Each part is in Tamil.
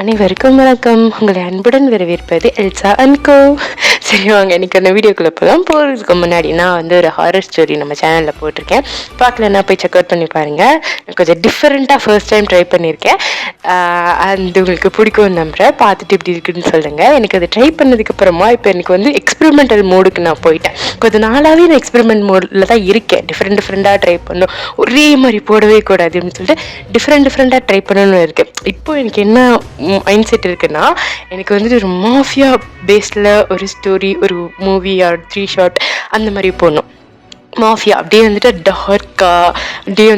அனைவருக்கும் வணக்கம். உங்களை அன்புடன் வரவேற்பது எல்சா அண்ட் கோ. சரி வாங்க, இன்னைக்கு அந்த வீடியோக்குள்ளே போகிறதுக்கு முன்னாடி நான் ஒரு ஹாரர் ஸ்டோரி நம்ம சேனலில் போட்டிருக்கேன். பார்க்கலன்னா போய் செக் அவுட் பண்ணி பாருங்கள். கொஞ்சம் டிஃப்ரெண்ட்டாக ஃபர்ஸ்ட் டைம் ட்ரை பண்ணியிருக்கேன். அது உங்களுக்கு பிடிக்கும்னு நம்புகிறேன். பார்த்துட்டு இப்படி இருக்குதுன்னு சொல்லுங்கள். எனக்கு அதை ட்ரை பண்ணதுக்கப்புறமா இப்போ எனக்கு எக்ஸ்பெரிமெண்டல் மோடுக்கு நான் போயிட்டேன். கொஞ்சம் நாளாகவே நான் எக்ஸ்பெரிமெண்ட் மோடில் தான் இருக்கேன். டிஃப்ரெண்ட்டாக ட்ரை பண்ணும், ஒரே மாதிரி போடவே கூடாது அப்படின்னு சொல்லிட்டு டிஃப்ரெண்ட்டாக ட்ரை பண்ணணும்னு இருக்குது. இப்போ எனக்கு என்ன மைண்ட் செட் இருக்குன்னா, எனக்கு ஒரு மாஃபியா பேஸ்டில் ஒரு ஸ்டோரி, ஒரு மூவி ஆர் 3 ஷார்ட் அந்த மாதிரி போடணும். மாஃபியா அப்படியே டார்க்காக அப்படியே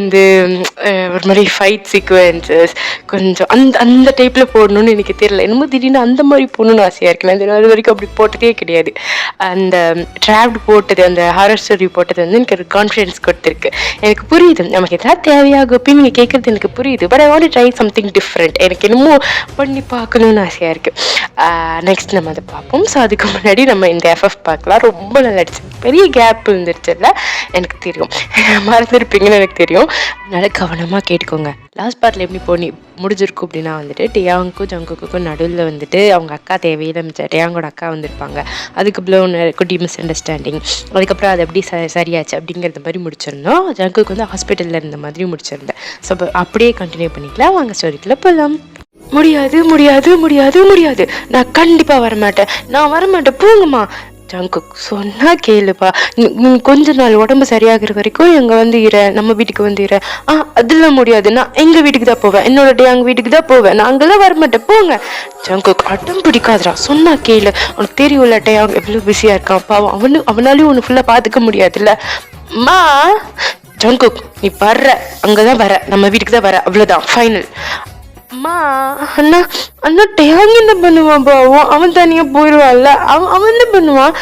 ஒரு மாதிரி ஃபைட் சீக்வன்சஸ் கொஞ்சம் அந்த டைப்பில் போடணும்னு எனக்கு தெரியல. என்னமோ திடீர்னு அந்த மாதிரி போடணும்னு ஆசையாக இருக்கு. நான் அது வரைக்கும் அப்படி போட்டதே கிடையாது. அந்த ட்ராப்டு போட்டது, அந்த ஹாரர் ஸ்டோரி போட்டது எனக்கு ஒரு கான்ஃபிடென்ஸ் கொடுத்துருக்கு. எனக்கு புரியுது நமக்கு எதாவது தேவையாக அப்படின்னு நீங்கள் கேட்குறது எனக்கு புரியுது. But I want to try something different. எனக்கு என்னமோ பண்ணி பார்க்கணுன்னு ஆசையாக இருக்குது. நெக்ஸ்ட் நம்ம அதை பார்ப்போம். ஸோ அதுக்கு முன்னாடி நம்ம இந்த எஃப்எஃப் பார்க்கலாம். ரொம்ப நல்லா அடிச்சு, பெரிய கேப் இருந்துருச்சுல்ல, எனக்கு தெரியும், மறந்துருப்பீங்கன்னு எனக்கு தெரியும். அதனால கவனமாக கேட்டுக்கோங்க. லாஸ்ட் பார்ட்டில் எப்படி முடிஞ்சிருக்கும் அப்படின்னா டேயாங்க்கும் ஜங்குக்கும் நடுவில் அவங்க அக்கா தேவையில்லை, மிச்சம் டேயாங்கோட அக்கா வந்திருப்பாங்க. அதுக்கப்புறம் குட்டி மிஸ் அண்டர்ஸ்டாண்டிங், அதுக்கப்புறம் அது எப்படி சரியாச்சு அப்படிங்கிறது மாதிரி முடிச்சிருந்தோம். ஜங்குக்கு ஹாஸ்பிட்டலில் இருந்த மாதிரி முடிச்சிருந்தேன். ஸோ அப்படியே கண்டினியூ பண்ணிக்கலாம். வாங்க ஸ்டோரிக்குள்ளே போகலாம். முடியாது முடியாது முடியாது முடியாது, நான் கண்டிப்பாக வரமாட்டேன், நான் வரமாட்டேன், போங்கம்மா. ஜங்குக் சொன்னா கேளுப்பா, கொஞ்ச நாள் உடம்பு சரியாகிற வரைக்கும் நம்ம வீட்டுக்கு இரு. அதெல்லாம் முடியாது, நான் எங்க வீட்டுக்கு தான் போவேன், என்னோட டேயாங் வீட்டுக்கு தான் போவேன், நான் அங்கெல்லாம் வரமாட்டேன், போங்க. ஜங்குக் அடம் பிடிக்காதரா, சொன்னா கேளு, உனக்கு தெரியும்ல டேயாங் எவ்வளோ பிஸியா இருக்கான், பாவம், அவனாலையும் ஒன்று ஃபுல்லா பாத்துக்க முடியாதுல்ல. மா ஜங்குக், நீ வர்ற அங்கதான் வர, நம்ம வீட்டுக்கு தான் வர, அவ்வளவுதான் ஃபைனல். அம்மா, அண்ணா அண்ணா டேயாங் என்ன பண்ணுவான் பாவம், அவன் தனியா போயிடுவான்ல, அவன் என்ன பண்ணுவான்.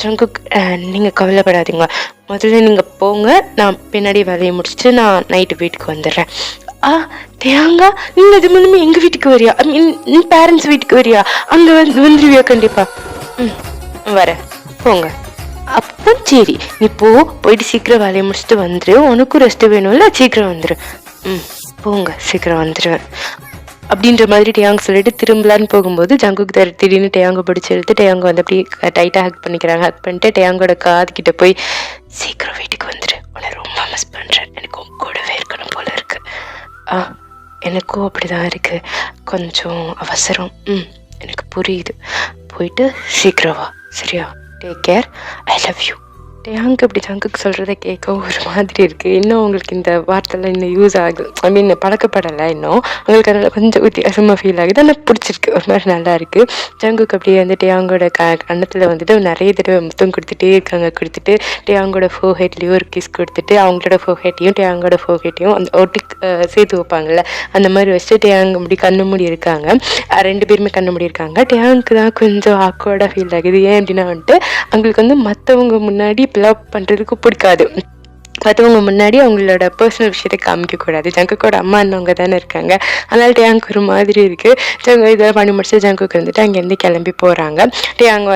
ஜங்குக், நீங்க கவலைப்படாதீங்க, முதல்ல நீங்க போங்க, நான் பின்னாடி வேலையை முடிச்சுட்டு நான் நைட்டு வீட்டுக்கு வந்துடுறேன். டேயாங்கா, நீங்க அது மூலமா எங்க வீட்டுக்கு வரியா, ஐ மீன் பேரண்ட்ஸ் வீட்டுக்கு வரியா, அங்க வந்துருவியா? கண்டிப்பா வரேன், போங்க. அப்போ சரி, நீ போயிட்டு சீக்கிரம் வேலையை முடிச்சுட்டு வந்துரு, உனக்கும் ரெஸ்ட் வேணும்ல, சீக்கிரம் வந்துரு. போங்க, சீக்கிரம் வந்துடுவேன் அப்படின்ற மாதிரி டேயாங் சொல்லிட்டு திரும்பலான்னு போகும்போது ஜங்குக்கு திடீர்னு டேயாங்க பிடிச்சி எடுத்து டேயாங்க அப்படி டைட்டாக ஹக் பண்ணிக்கிறாங்க. ஹக் பண்ணிட்டு டேயாங்கோட காதுகிட்ட போய், சீக்கிரம் வீட்டுக்கு வந்துடு, உன்னை ரொம்ப மிஸ் பண்ணுறேன், எனக்கு உன் கூடவே இருக்கணும் போல இருக்கு. எனக்கும் அப்படிதான் இருக்கு, கொஞ்சம் அவசரம். எனக்கு புரியுது, போயிட்டு சீக்கிரம் வா, சரியா? Take care, I love you. டேயாங்கு அப்படி ஜங்குக்கு சொல்கிறத கேட்க ஒரு மாதிரி இருக்குது. இன்னும் உங்களுக்கு இந்த வார்த்தைலாம் இன்னும் யூஸ் ஆகுது, ஐ மீன் பழக்கப்படலை இன்னும், உங்களுக்கு அதனால் கொஞ்சம் வித்தியாசமாக ஃபீல் ஆகுது. ஆனால் பிடிச்சிருக்கு, ஒரு மாதிரி நல்லா இருக்குது. ஜங்குக்கு அப்படியே டேயாங்கோட கன்னத்தில் நிறைய தடவை முத்தம் கொடுத்துட்டே இருக்காங்க. கொடுத்துட்டு டேயாங்கோட ஃபோர்ஹெட்லேயும் ஒரு கிஸ் கொடுத்துட்டு அவங்களோட ஃபோர்ஹெட்டையும் டேயாங்கோட ஃபோர்ஹெட்டையும் அந்த ஒட்டி சேர்த்து வைப்பாங்கள்ல, அந்த மாதிரி வச்சுட்டு டேயாங் அப்படி கண்ணு மூடி இருக்காங்க. 2 பேருமே கண்ணு மூடி இருக்காங்க. டேயாங்க்கு தான் கொஞ்சம் ஆக்வர்டாக ஃபீல் ஆகுது. ஏன் அப்படின்னா அவங்களுக்கு மற்றவங்க முன்னாடி லவ் பண்ணுறதுக்கு பிடிக்காது. மற்றவங்க முன்னாடி அவங்களோட பர்சனல் விஷயத்தை காமிக்கக்கூடாது. ஜங்குக்கோட அம்மா அண்ணவங்க தானே இருக்காங்க, அதனால டேயாங்க் ஒரு மாதிரி இருக்குது. இதெல்லாம் பண்ணி முடிச்சு ஜங்குக்கு அங்கேருந்து கிளம்பி போகிறாங்க. டேயாங்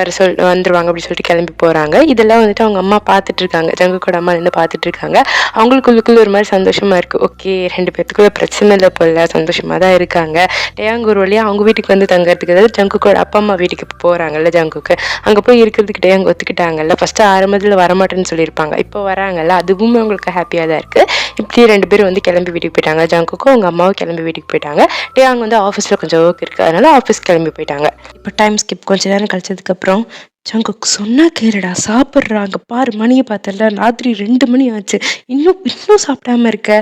வந்துருவாங்க அப்படின்னு சொல்லிட்டு கிளம்பி போகிறாங்க. இதெல்லாம் அவங்க அம்மா பார்த்துட்டு இருக்காங்க, ஜங்குக்கோட அம்மா நின்று பார்த்துட்டு இருக்காங்க. அவங்களுக்குள்ளுக்குள்ள ஒரு மாதிரி சந்தோஷமாக இருக்குது. ஓகே, 2 பேர்த்துக்குள்ள பிரச்சனை இல்லை போல, சந்தோஷமாக தான் இருக்காங்க. டேயாங் ஒரு வழியாக அவங்க வீட்டுக்கு தங்கறதுக்கு, அதாவது ஜங்குக்கோட அப்பா அம்மா வீட்டுக்கு போகிறாங்கல்ல, ஜங்குக்கு அங்கே போய் இருக்கிறதுக்கு டேயாங் ஒத்துக்கிட்டாங்கல்ல. ஃபஸ்ட்டு ஆரம்பத்தில் வரமாட்டேன்னு சொல்லியிருப்பாங்க, இப்போ வராங்கல்ல, அதுவும் அவங்களுக்கு ஹாப்பியாக தான் இருக்குது. இப்படி 2 பேரும் கிளம்பி வீட்டுக்கு போயிட்டாங்க. ஜங்குக்கும் அவங்க அம்மாவும் கிளம்பி வீட்டுக்கு போயிட்டாங்க. டேயாங் ஆஃபீஸில் கொஞ்சம் ஒர்க் இருக்குது, அதனால ஆஃபீஸ் கிளம்பி போயிட்டாங்க. இப்போ டைம் ஸ்கிப் கொஞ்சம் நேரம் கழிச்சதுக்கப்புறம், ஜங்குக் சொன்னா கேளுடா, சாப்பிட்றாங்க பாரு, மணியை பார்த்தல, ராத்திரி 2 மணி ஆச்சு, இன்னும் சாப்பிடாம இருக்க.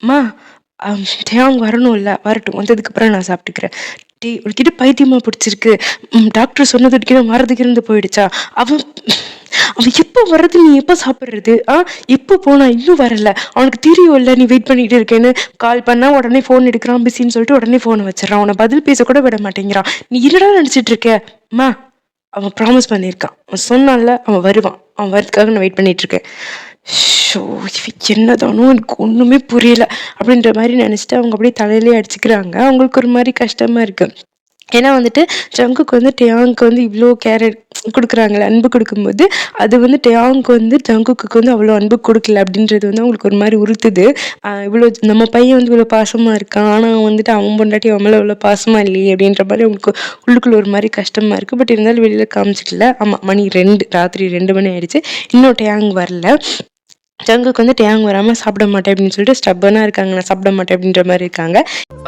அம்மா, டேயாங் வரணும்ல, வரட்டும், வந்ததுக்கப்புறம் நான் சாப்பிட்டுக்கிறேன். உனக்கிட்ட பைத்தியமாக பிடிச்சிருக்கு, டாக்டர் சொன்னதுக்கு மறந்துக்கு இருந்து போயிடுச்சா, அவன் எப்போ வர்றது, நீ எப்போ சாப்பிட்றது, எப்போ போனா, இன்னும் வரல, அவனுக்கு தெரியும்ல நீ வெயிட் பண்ணிட்டு இருக்கேன்னு. கால் பண்ணா உடனே ஃபோன் எடுக்கிறான், பிஸின்னு சொல்லிட்டு உடனே ஃபோனை வச்சிடறான், அவனை பதில் பேச கூட விட மாட்டேங்கிறான். நீ என்னடா நினச்சிட்டு இருக்க? அம்மா, அவன் ப்ராமிஸ் பண்ணியிருக்கான், அவன் சொன்னான்ல, அவன் வருவான், அவன் வரதுக்காக நான் வெயிட் பண்ணிட்டு இருக்கேன். ஷோ, என்னதானோ எனக்கு ஒன்றுமே புரியல அப்படின்ற மாதிரி நினச்சிட்டு அவங்க அப்படியே தலையிலே அடிச்சுக்கிறாங்க. அவங்களுக்கு ஒரு மாதிரி கஷ்டமா இருக்கு. ஏன்னா வந்துட்டு ஜங்குக்கு வந்து டேயாங்க்கு வந்து இவ்வளோ கேர் கொடுக்குறாங்களே, அன்பு கொடுக்கும்போது அது வந்து டேயாங்க்கு வந்து ஜங்குக்கு வந்து அவ்வளோ அன்பு கொடுக்கல அப்படின்றது வந்து அவங்களுக்கு ஒரு மாதிரி உறுத்துது. இவ்வளோ நம்ம பையன் வந்து இவ்வளோ பாசமாக இருக்கான், ஆனால் வந்துட்டு அவன் பொண்டாட்டி அவன் மேலே இவ்வளோ பாசமாக இல்லையே அப்படின்ற மாதிரி அவங்களுக்கு உள்ளுக்குள்ள ஒரு மாதிரி கஷ்டமாக இருக்குது. பட் இருந்தாலும் வெளியில் காமிச்சிக்கல. ஆமாம், மணி 2, ராத்திரி 2 மணி ஆயிடுச்சு, இன்னும் டேயாங் வரல. ஜங்குக்கு வந்து டேயாங் வராமல் சாப்பிட மாட்டேன் அப்படின்னு சொல்லிட்டு ஸ்டப்பனாக இருக்காங்க, நான் சாப்பிட மாட்டேன் அப்படின்ற மாதிரி இருக்காங்க.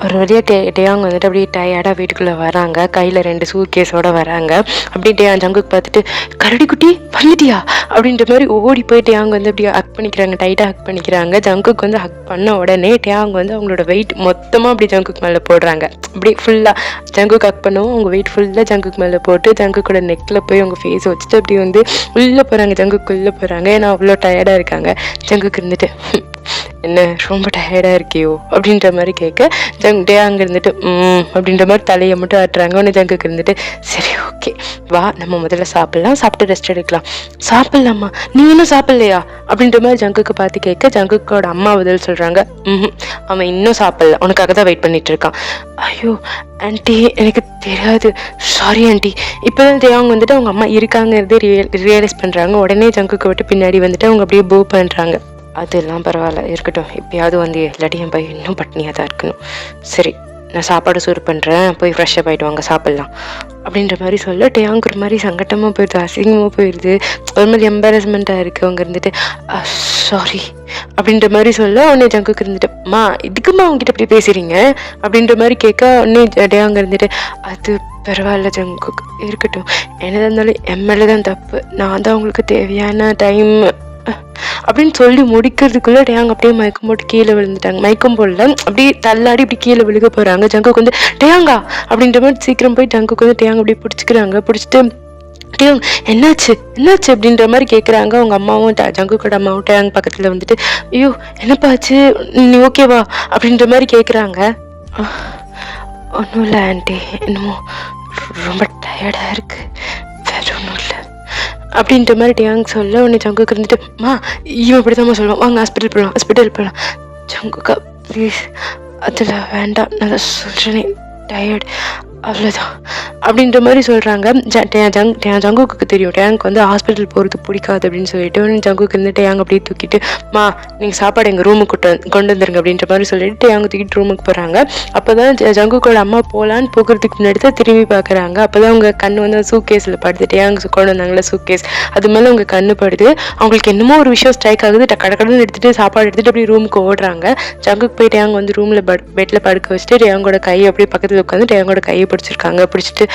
ஒரு வழியாக டேயாங் வந்துட்டு அப்படியே டயர்டாக வீட்டுக்குள்ளே வராங்க, கையில் 2 சூட்கேஸோடு வராங்க. அப்படியே ஜங்குக்கு பார்த்துட்டு கரடி குட்டி வந்துட்டியா அப்படின்ற மாதிரி ஓடி போய் டேயாங் வந்து அப்படியே ஹக் பண்ணிக்கிறாங்க, டைட்டாக ஹக் பண்ணிக்கிறாங்க. ஜங்குக்கு வந்து ஹக் பண்ண உடனே டேயாங் வந்து அவங்களோட வெயிட் மொத்தமாக அப்படி ஜங்குக்கு மேலே போடுறாங்க. அப்படி ஃபுல்லாக ஜங்குக்கு ஹக் பண்ணவும் அவங்க வெயிட் ஃபுல்லாக ஜங்குக்கு மேலே போட்டு ஜங்குக்கோட நெக்கில் போய் அவங்க ஃபேஸை வச்சுட்டு அப்படி வந்து உள்ளே போகிறாங்க, ஜங்குக்குள்ளே போகிறாங்க. ஏன்னா அவ்வளோ டயர்டாக இருக்காங்க. ஜங்குக்கு இருந்துட்டு என்ன ரொம்ப டயர்டாக இருக்கியோ அப்படின்ற மாதிரி கேட்க டேயாங் இருந்துட்டு அப்படின்ற மாதிரி தலையை மட்டும் ஆட்டுறாங்க. உடனே ஜங்குக்கு இருந்துட்டு சரி ஓகே வா நம்ம முதல்ல சாப்பிட்லாம், சாப்பிட்டு ரெஸ்ட் எடுக்கலாம். சாப்பிட்லாமா, நீ இன்னும் சாப்பிட்லையா அப்படின்ற மாதிரி ஜங்குக்கு பார்த்து கேட்க ஜங்குக்கோட அம்மா பதில் சொல்கிறாங்க, அவன் இன்னும் சாப்பிட்ல, உனக்காக தான் வெயிட் பண்ணிட்டு இருக்கான். ஐயோ ஆண்டி எனக்கு தெரியாது, சாரி ஆண்டி. இப்போ தான் டேயாங் வந்துட்டு அவங்க அம்மா இருக்காங்கிறதே ரியலைஸ் பண்ணுறாங்க. உடனே ஜங்குக்கு விட்டு பின்னாடி வந்துட்டு அவங்க அப்படியே போ பண்ணுறாங்க. அதெல்லாம் பரவாயில்ல இருக்கட்டும், இப்பயாவது வந்து இல்லாட்டி என் பையன் இன்னும் பட்னியாக தான் இருக்கணும். சரி நான் சாப்பாடு சூடு பண்ணுறேன், போய் ஃப்ரெஷ்ஷப் ஆகிட்டு வாங்க சாப்பிட்லாம் அப்படின்ற மாதிரி சொல்ல டேயாங்க் ஒரு மாதிரி சங்கட்டமாக போயிடுது, அசிங்கமாக போயிடுது, ஒரு மாதிரி எம்பாரஸ்மெண்ட்டாக இருக்குது. அவங்க இருந்துட்டு சாரி அப்படின்ற மாதிரி சொல்ல உடனே ஜங்குக்கு இருந்துட்டு மா இதுக்குமா அவங்ககிட்ட அப்படி பேசுகிறீங்க அப்படின்ற மாதிரி கேட்க உடனே டேயாங் இருந்துட்டு அது பரவாயில்ல ஜங்குக்கு இருக்கட்டும், என்னதான் இருந்தாலும் என் மேலே தான் தப்பு, நான் தான் அவங்களுக்கு தேவையான டைம் அப்படின்னு சொல்லி முடிக்கிறதுக்குள்ள டேயாங் அப்படியே மயக்கம் போட்டு கீழே விழுந்துட்டாங்க. மயக்கம் போடல, அப்படியே தள்ளாடி இப்படி கீழே விழுக போறாங்க. ஜங்குக்கு வந்து டேயாங்கா அப்படின்ற மாதிரி சீக்கிரம் போய் ஜங்குக்கு வந்து டேயாங் அப்படியே பிடிச்சிக்கிறாங்க. பிடிச்சிட்டு டேயாங் என்னாச்சு என்னாச்சு அப்படின்ற மாதிரி கேட்குறாங்க. அவங்க அம்மாவும் ஜங்குக்கோட அம்மாவும் டேயாங் பக்கத்தில் வந்துட்டு ஐயோ என்னப்பாச்சு, நீ ஓகேவா அப்படின்ற மாதிரி கேட்குறாங்க. ஒன்றும் இல்லை ஆண்டி, என்னமோ ரொம்ப டயர்டாக இருக்குது, வேற ஒன்றும் இல்லை அப்படின்ற மாதிரி டேயாங் சொல்ல உடனே ஜங்குக்கு இருந்துட்டு மா இவன் இப்படி தான் சொல்லுவான், வாங்க ஹாஸ்பிட்டல் போகலாம். ஜங்குக்கா ப்ளீஸ் அதில் வேண்டாம், நான் தான் சொல்கிறேனே டயர்ட் அவ்வளோதான் அப்படின்ற மாதிரி சொல்கிறாங்க. ஜங்குக்கு தெரியும் டேயாங்க்கு வந்து ஹாஸ்பிட்டல் போகிறது பிடிக்காது அப்படின்னு சொல்லிட்டு ஜங்குக்கு இருந்து டேயாங் அப்படியே தூக்கிட்டு மா நீங்கள் சாப்பாடு எங்கள் ரூமுக்கு கொண்டு வந்துருங்க அப்படின்ற மாதிரி சொல்லிட்டு டேயாங் தூக்கிட்டு ரூமுக்கு போகிறாங்க. அப்போ தான் ஜங்குக்கோட அம்மா போகலான்னு போகிறதுக்கு முன்னாடி தான் திரும்பி பார்க்குறாங்க. அப்போ தான் அவங்க கண்ணு வந்து சூட்கேஸில் படுது, டேயாங் கொண்டு வந்தாங்களே சூட்கேஸ், அது மேலே அவங்க கண்ணு படுது. அவங்களுக்கு என்னமோ ஒரு விஷயம் ஸ்ட்ரைக் ஆகுது, கடற்கடன்னு எடுத்துகிட்டு சாப்பாடு எடுத்துகிட்டு அப்படியே ரூமுக்கு ஓடுறாங்க. ஜங்குக்கு போய் டேயாங் வந்து ரூமில் பெட்டில் படுக்க வச்சுட்டு டேயாங்கோட கையை அப்படியே பக்கத்தில் உட்காந்து டேயாங்கோட கையை பிடிச்சிருக்காங்க. பிடிச்சிட்டு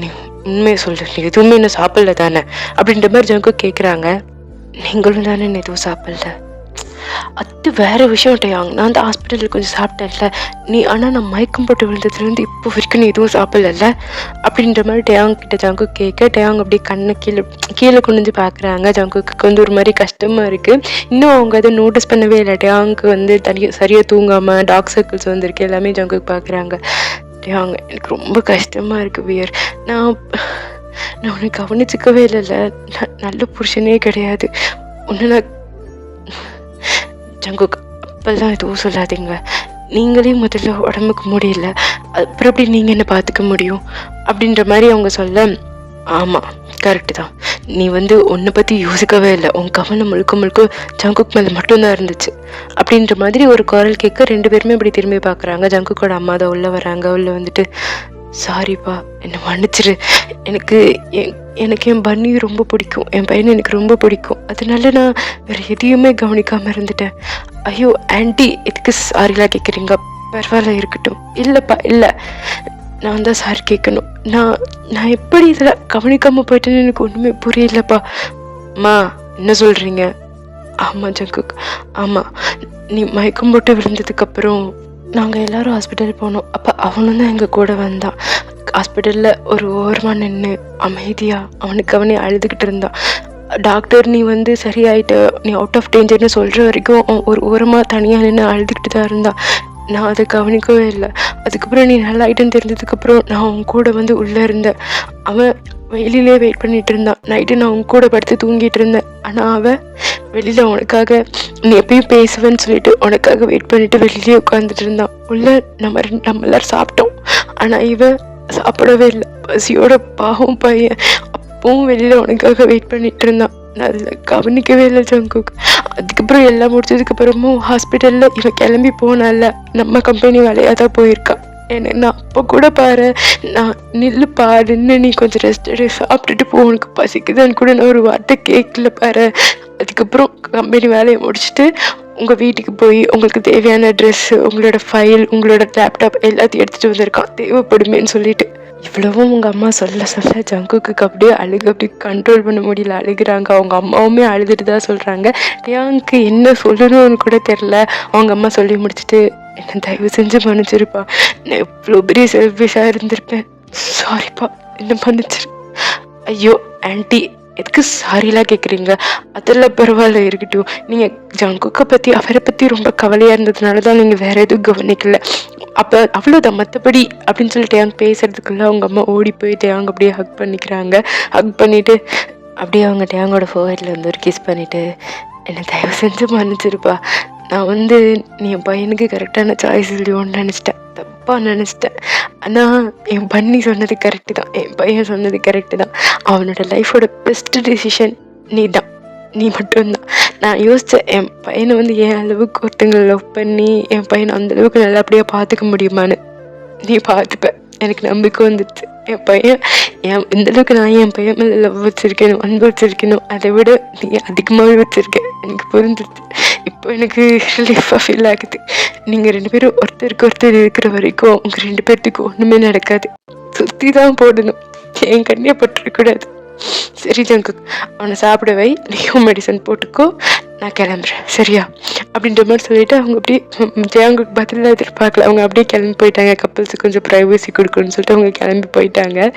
நீ உண்மையை சொல்லு, நீ எதுவுமே இன்னும் சாப்பிடல தானே அப்படின்ற மாதிரி ஜங்கு கேட்குறாங்க. நீங்களும் தானே எதுவும் சாப்பிடல, அது வேற விஷயம் டேயாங், நான் அந்த ஹாஸ்பிட்டலில் கொஞ்சம் சாப்பிட்டேன்ல நீ, ஆனால் நான் மயக்கம் போட்டு விழுந்ததுலேருந்து இப்போ வரைக்கும் நீ எதுவும் சாப்பிடல அப்படின்ற மாதிரி டேயாங் கிட்ட ஜங்கு கேட்க டேயாங் அப்படியே கண்ணை கீழே கொண்டு பார்க்குறாங்க. ஜங்குக்கு வந்து ஒரு மாதிரி கஷ்டமாக இருக்குது. இன்னும் அவங்க அதை நோட்டீஸ் பண்ணவே இல்லை. டேயாங்க்கு வந்து சரியாக தூங்காமல் டார்க் சர்க்கிள்ஸ் வந்திருக்கு, எல்லாமே ஜங்குக்கு பார்க்குறாங்க. டேயாங் எனக்கு ரொம்ப கஷ்டமாக இருக்குது வியர், நான் உன்னை கவனிச்சிக்கவே இல்லைல்ல, நல்ல புருஷனே கிடையாது ஒன்று நான். ஜங்குக் அப்பெல்லாம் எதுவும் சொல்லாதீங்க, நீங்களே முதல்ல உடம்புக்கு முடியல, அப்புறம் எப்படி நீங்கள் என்ன பார்த்துக்க முடியும் அப்படின்ற மாதிரி அவங்க சொல்ல, ஆமாம் கரெக்டு தான், நீ வந்து உன்னை பற்றி யோசிக்கவே இல்லை, உன் கவனம் முழுக்க ஜங்குக் மேலே மட்டும்தான் இருந்துச்சு அப்படின்ற மாதிரி ஒரு குரல் கேட்க 2 பேருமே இப்படி திரும்பி பார்க்குறாங்க. ஜங்குக்கோட அம்மா தான் உள்ளே வராங்க. உள்ளே வந்துட்டு சாரிப்பா என்னை மன்னிச்சிரு, எனக்கு என் பன்னி ரொம்ப பிடிக்கும், என் பையனை எனக்கு ரொம்ப பிடிக்கும், அதனால நான் வேறு எதையுமே கவனிக்காமல் இருந்துட்டேன். ஐயோ ஆண்டி எதுக்கு சாரிலாம் கேட்குறீங்க, பரவாயில்ல இருக்கட்டும். இல்லைப்பா இல்லை, நான் தான் சாரி கேட்கணும், நான் எப்படி இதில் கவனிக்காமல் போயிட்டேன்னு எனக்கு ஒன்றுமே புரியலப்பா. அம்மா என்ன சொல்கிறீங்க? ஆமாம் ஜங்குக், ஆமாம், நீ மயக்கம் போட்டு விழுந்ததுக்கப்புறம் நாங்கள் எல்லோரும் ஹாஸ்பிட்டல் போனோம். அப்போ அவனும் தான் எங்கள் கூட வந்தான். ஹாஸ்பிட்டலில் ஒரு ஓரமாக நின்று அமைதியாக அவனே அழுதுகிட்டு இருந்தான். டாக்டர் நீ வந்து சரியாயிட்ட, நீ அவுட் ஆஃப் டேஞ்சர்னு சொல்கிற வரைக்கும் ஒரு ஓரமாக தனியாக நின்று அழுதுகிட்டு தான் இருந்தான். நான் அதை கவனிக்கவே இல்லை. அதுக்கப்புறம் நீ நல்லா ஆகிட்டேன்னு தெரிஞ்சதுக்கப்புறம் நான் அவன் கூட வந்து உள்ளே இருந்தேன். அவன் வெளியிலே வெயிட் பண்ணிகிட்டு இருந்தான். நைட்டு நான் அவன் கூட படுத்து தூங்கிட்டு இருந்தேன். ஆனால் அவன் வெளியில் உனக்காக நீ எப்பயும் பேசுவேன்னு சொல்லிட்டு உனக்காக வெயிட் பண்ணிட்டு வெளியிலே உட்காந்துட்டு இருந்தான். உள்ள நம்ம எல்லாரும் சாப்பிட்டோம். ஆனால் இவன் சாப்பிடவே இல்லை. பசியோட பாவம் பையன் அப்பவும் வெளியில உனக்காக வெயிட் பண்ணிட்டு இருந்தான். நான் அதில் கவனிக்கவே இல்லை ஜங்குக். அதுக்கப்புறம் எல்லாம் முடிச்சதுக்கப்புறமும் ஹாஸ்பிட்டலில் இவன் கிளம்பி போனால நம்ம கம்பெனி வேலையாக தான் போயிருக்கான். நான் அப்போ கூட பாரு, நான் நில்லு பாருன்னு, நீ கொஞ்சம் ரெஸ்ட் எடு, சாப்பிட்டுட்டு போ, உனக்கு பசிக்குதான்னு கூட நான் ஒரு வார்த்தை கேட்கல பாரு. அதுக்கப்புறம் கம்பெனி வேலையை முடிச்சுட்டு உங்கள் வீட்டுக்கு போய் உங்களுக்கு தேவையான ட்ரெஸ்ஸு, உங்களோட ஃபைல், உங்களோட லேப்டாப் எல்லாத்தையும் எடுத்துகிட்டு வந்திருக்கான் தேவைப்படுமேன்னு சொல்லிட்டு. இவ்வளவும் உங்கள் அம்மா சொல்ல சொல்ல ஜங்குக்கு அப்படியே அப்படியே கண்ட்ரோல் பண்ண முடியல, அழுகிறாங்க. அவங்க அம்மாவுமே அழுதுட்டு தான் சொல்கிறாங்க. டேயாங்க்கு என்ன சொல்லணும்னு கூட தெரில. அவங்க அம்மா சொல்லி முடிச்சுட்டு, என்ன தயவு செஞ்சு மன்னிச்சிருப்பா, நான் எவ்வளோ பெரிய செல்ஃபிஷாக இருந்திருப்பேன், சாரிப்பா, என்ன மன்னிச்சிரு. ஐயோ ஆன்ட்டி, எதுக்கு சாரிலாம் கேட்குறீங்க? அதெல்லாம் பரவாயில்ல, இருக்கட்டும். நீங்கள் ஜங்குக்கை பற்றி, அவரை பற்றி ரொம்ப கவலையாக இருந்ததுனால தான் நீங்கள் வேறு எதுவும் கவனிக்கல. அப்போ அவ்வளோதான், மற்றபடி அப்படின்னு சொல்லிட்டு அவங்க பேசுறதுக்குள்ள அவங்க அம்மா ஓடி போயிட்டு அவங்க அப்படியே ஹக் பண்ணிக்கிறாங்க. ஹக் பண்ணிவிட்டு அப்படியே அவங்க டேங்கோட ஃபோஹெட்டில் வந்து ஒரு கிஸ் பண்ணிவிட்டு, என்னை தயவு செஞ்சு மன்னிச்சிருப்பா, நான் நீ என் பையனுக்கு கரெக்டான சாய்ஸ் இல்லையோன்னு நினச்சிட்டேன், தப்பாக நினச்சிட்டேன். ஆனால் என் பண்ணி சொன்னது கரெக்டு தான், என் பையன் சொன்னது கரெக்டு தான். அவனோட லைஃபோட பெஸ்ட்டு டிசிஷன் நீ தான், நீ மட்டும்தான். நான் யோசித்தேன், என் பையனை என் அளவுக்கு ஒருத்தங்களை லவ் பண்ணி என் பையனை அந்தளவுக்கு நல்லபடியாக பார்த்துக்க முடியுமான்னு. நீ பார்த்துப்ப, எனக்கு நம்பிக்கை வந்துடுச்சு. என் பையன் இந்தளவுக்கு நான் என் பையன் மேலே லவ் வச்சுருக்கேனும், அன்பு வச்சுருக்கணும், அதை விட நீ அதிகமாகவே வச்சுருக்கேன். எனக்கு புரிஞ்சிடுச்சு. இப்போ எனக்கு ரிலீஃபாக ஃபீல் ஆகுது. நீங்கள் 2 பேரும் ஒருத்தருக்கு ஒருத்தர் இருக்கிற வரைக்கும் உங்கள் 2 பேர்த்துக்கு ஒன்றுமே நடக்காது. சுற்றி தான் போடணும், என் கண்ணியை பட்டுறக்கூடாது. சரி ஜங்குக், அவனை சாப்பிட வை, நீயும் மெடிசன் போட்டுக்கோ, நான் கிளம்புறேன் சரியா அப்படின்ற மாதிரி சொல்லிட்டு அவங்க அப்படியே ஜங்குக் பதிலாக எதிர்பார்க்கல, அவங்க அப்படியே கிளம்பி போயிட்டாங்க. கப்பல்ஸுக்கு கொஞ்சம் ப்ரைவசி கொடுக்கணும்னு சொல்லிட்டு அவங்க கிளம்பி போயிட்டாங்க.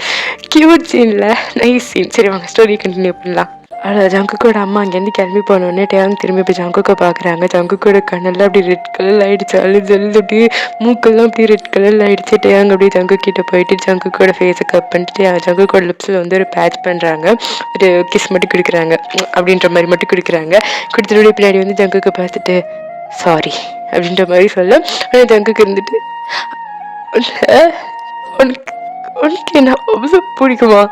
கியூட் சீனில் நைஸ் சீன். சரி வாங்க ஸ்டோரி கண்டினியூ பண்ணலாம். ஆனால் ஜங்குக்கோட அம்மா அங்கேருந்து கிளம்பி போனோடனே டேயாங் திரும்பி போய் ஜங்குக்கை பார்க்குறாங்க. ஜங்குக்கோட கண்ணெல்லாம் அப்படி ரெட் கலரில் ஆகிடுச்சு, அழுது அப்படியே மூக்கெல்லாம் அப்படி ரெட் கலரில் ஆகிடுச்சு. டேயாங் அப்படியே ஜங்குக்கிட்ட போயிட்டு ஜங்குக்கோட ஃபேஸை கப் பண்ணிட்டு ஜங்குக்கோட லிப்ஸில் ஒரு பேட்ச் பண்ணுறாங்க, ஒரு கிஸ் மட்டும் கொடுக்குறாங்க, அப்படின்ற மாதிரி மட்டும் கொடுக்குறாங்க. கொடுத்துட்டு பின்னாடி ஜங்குக்கை பார்த்துட்டு சாரி அப்படின்ற மாதிரி சொல்ல, ஆனால் ஜங்குக்கு இருந்துட்டு உனக்கு உனக்கு என்ன அவ்வளோ பிடிக்குமா,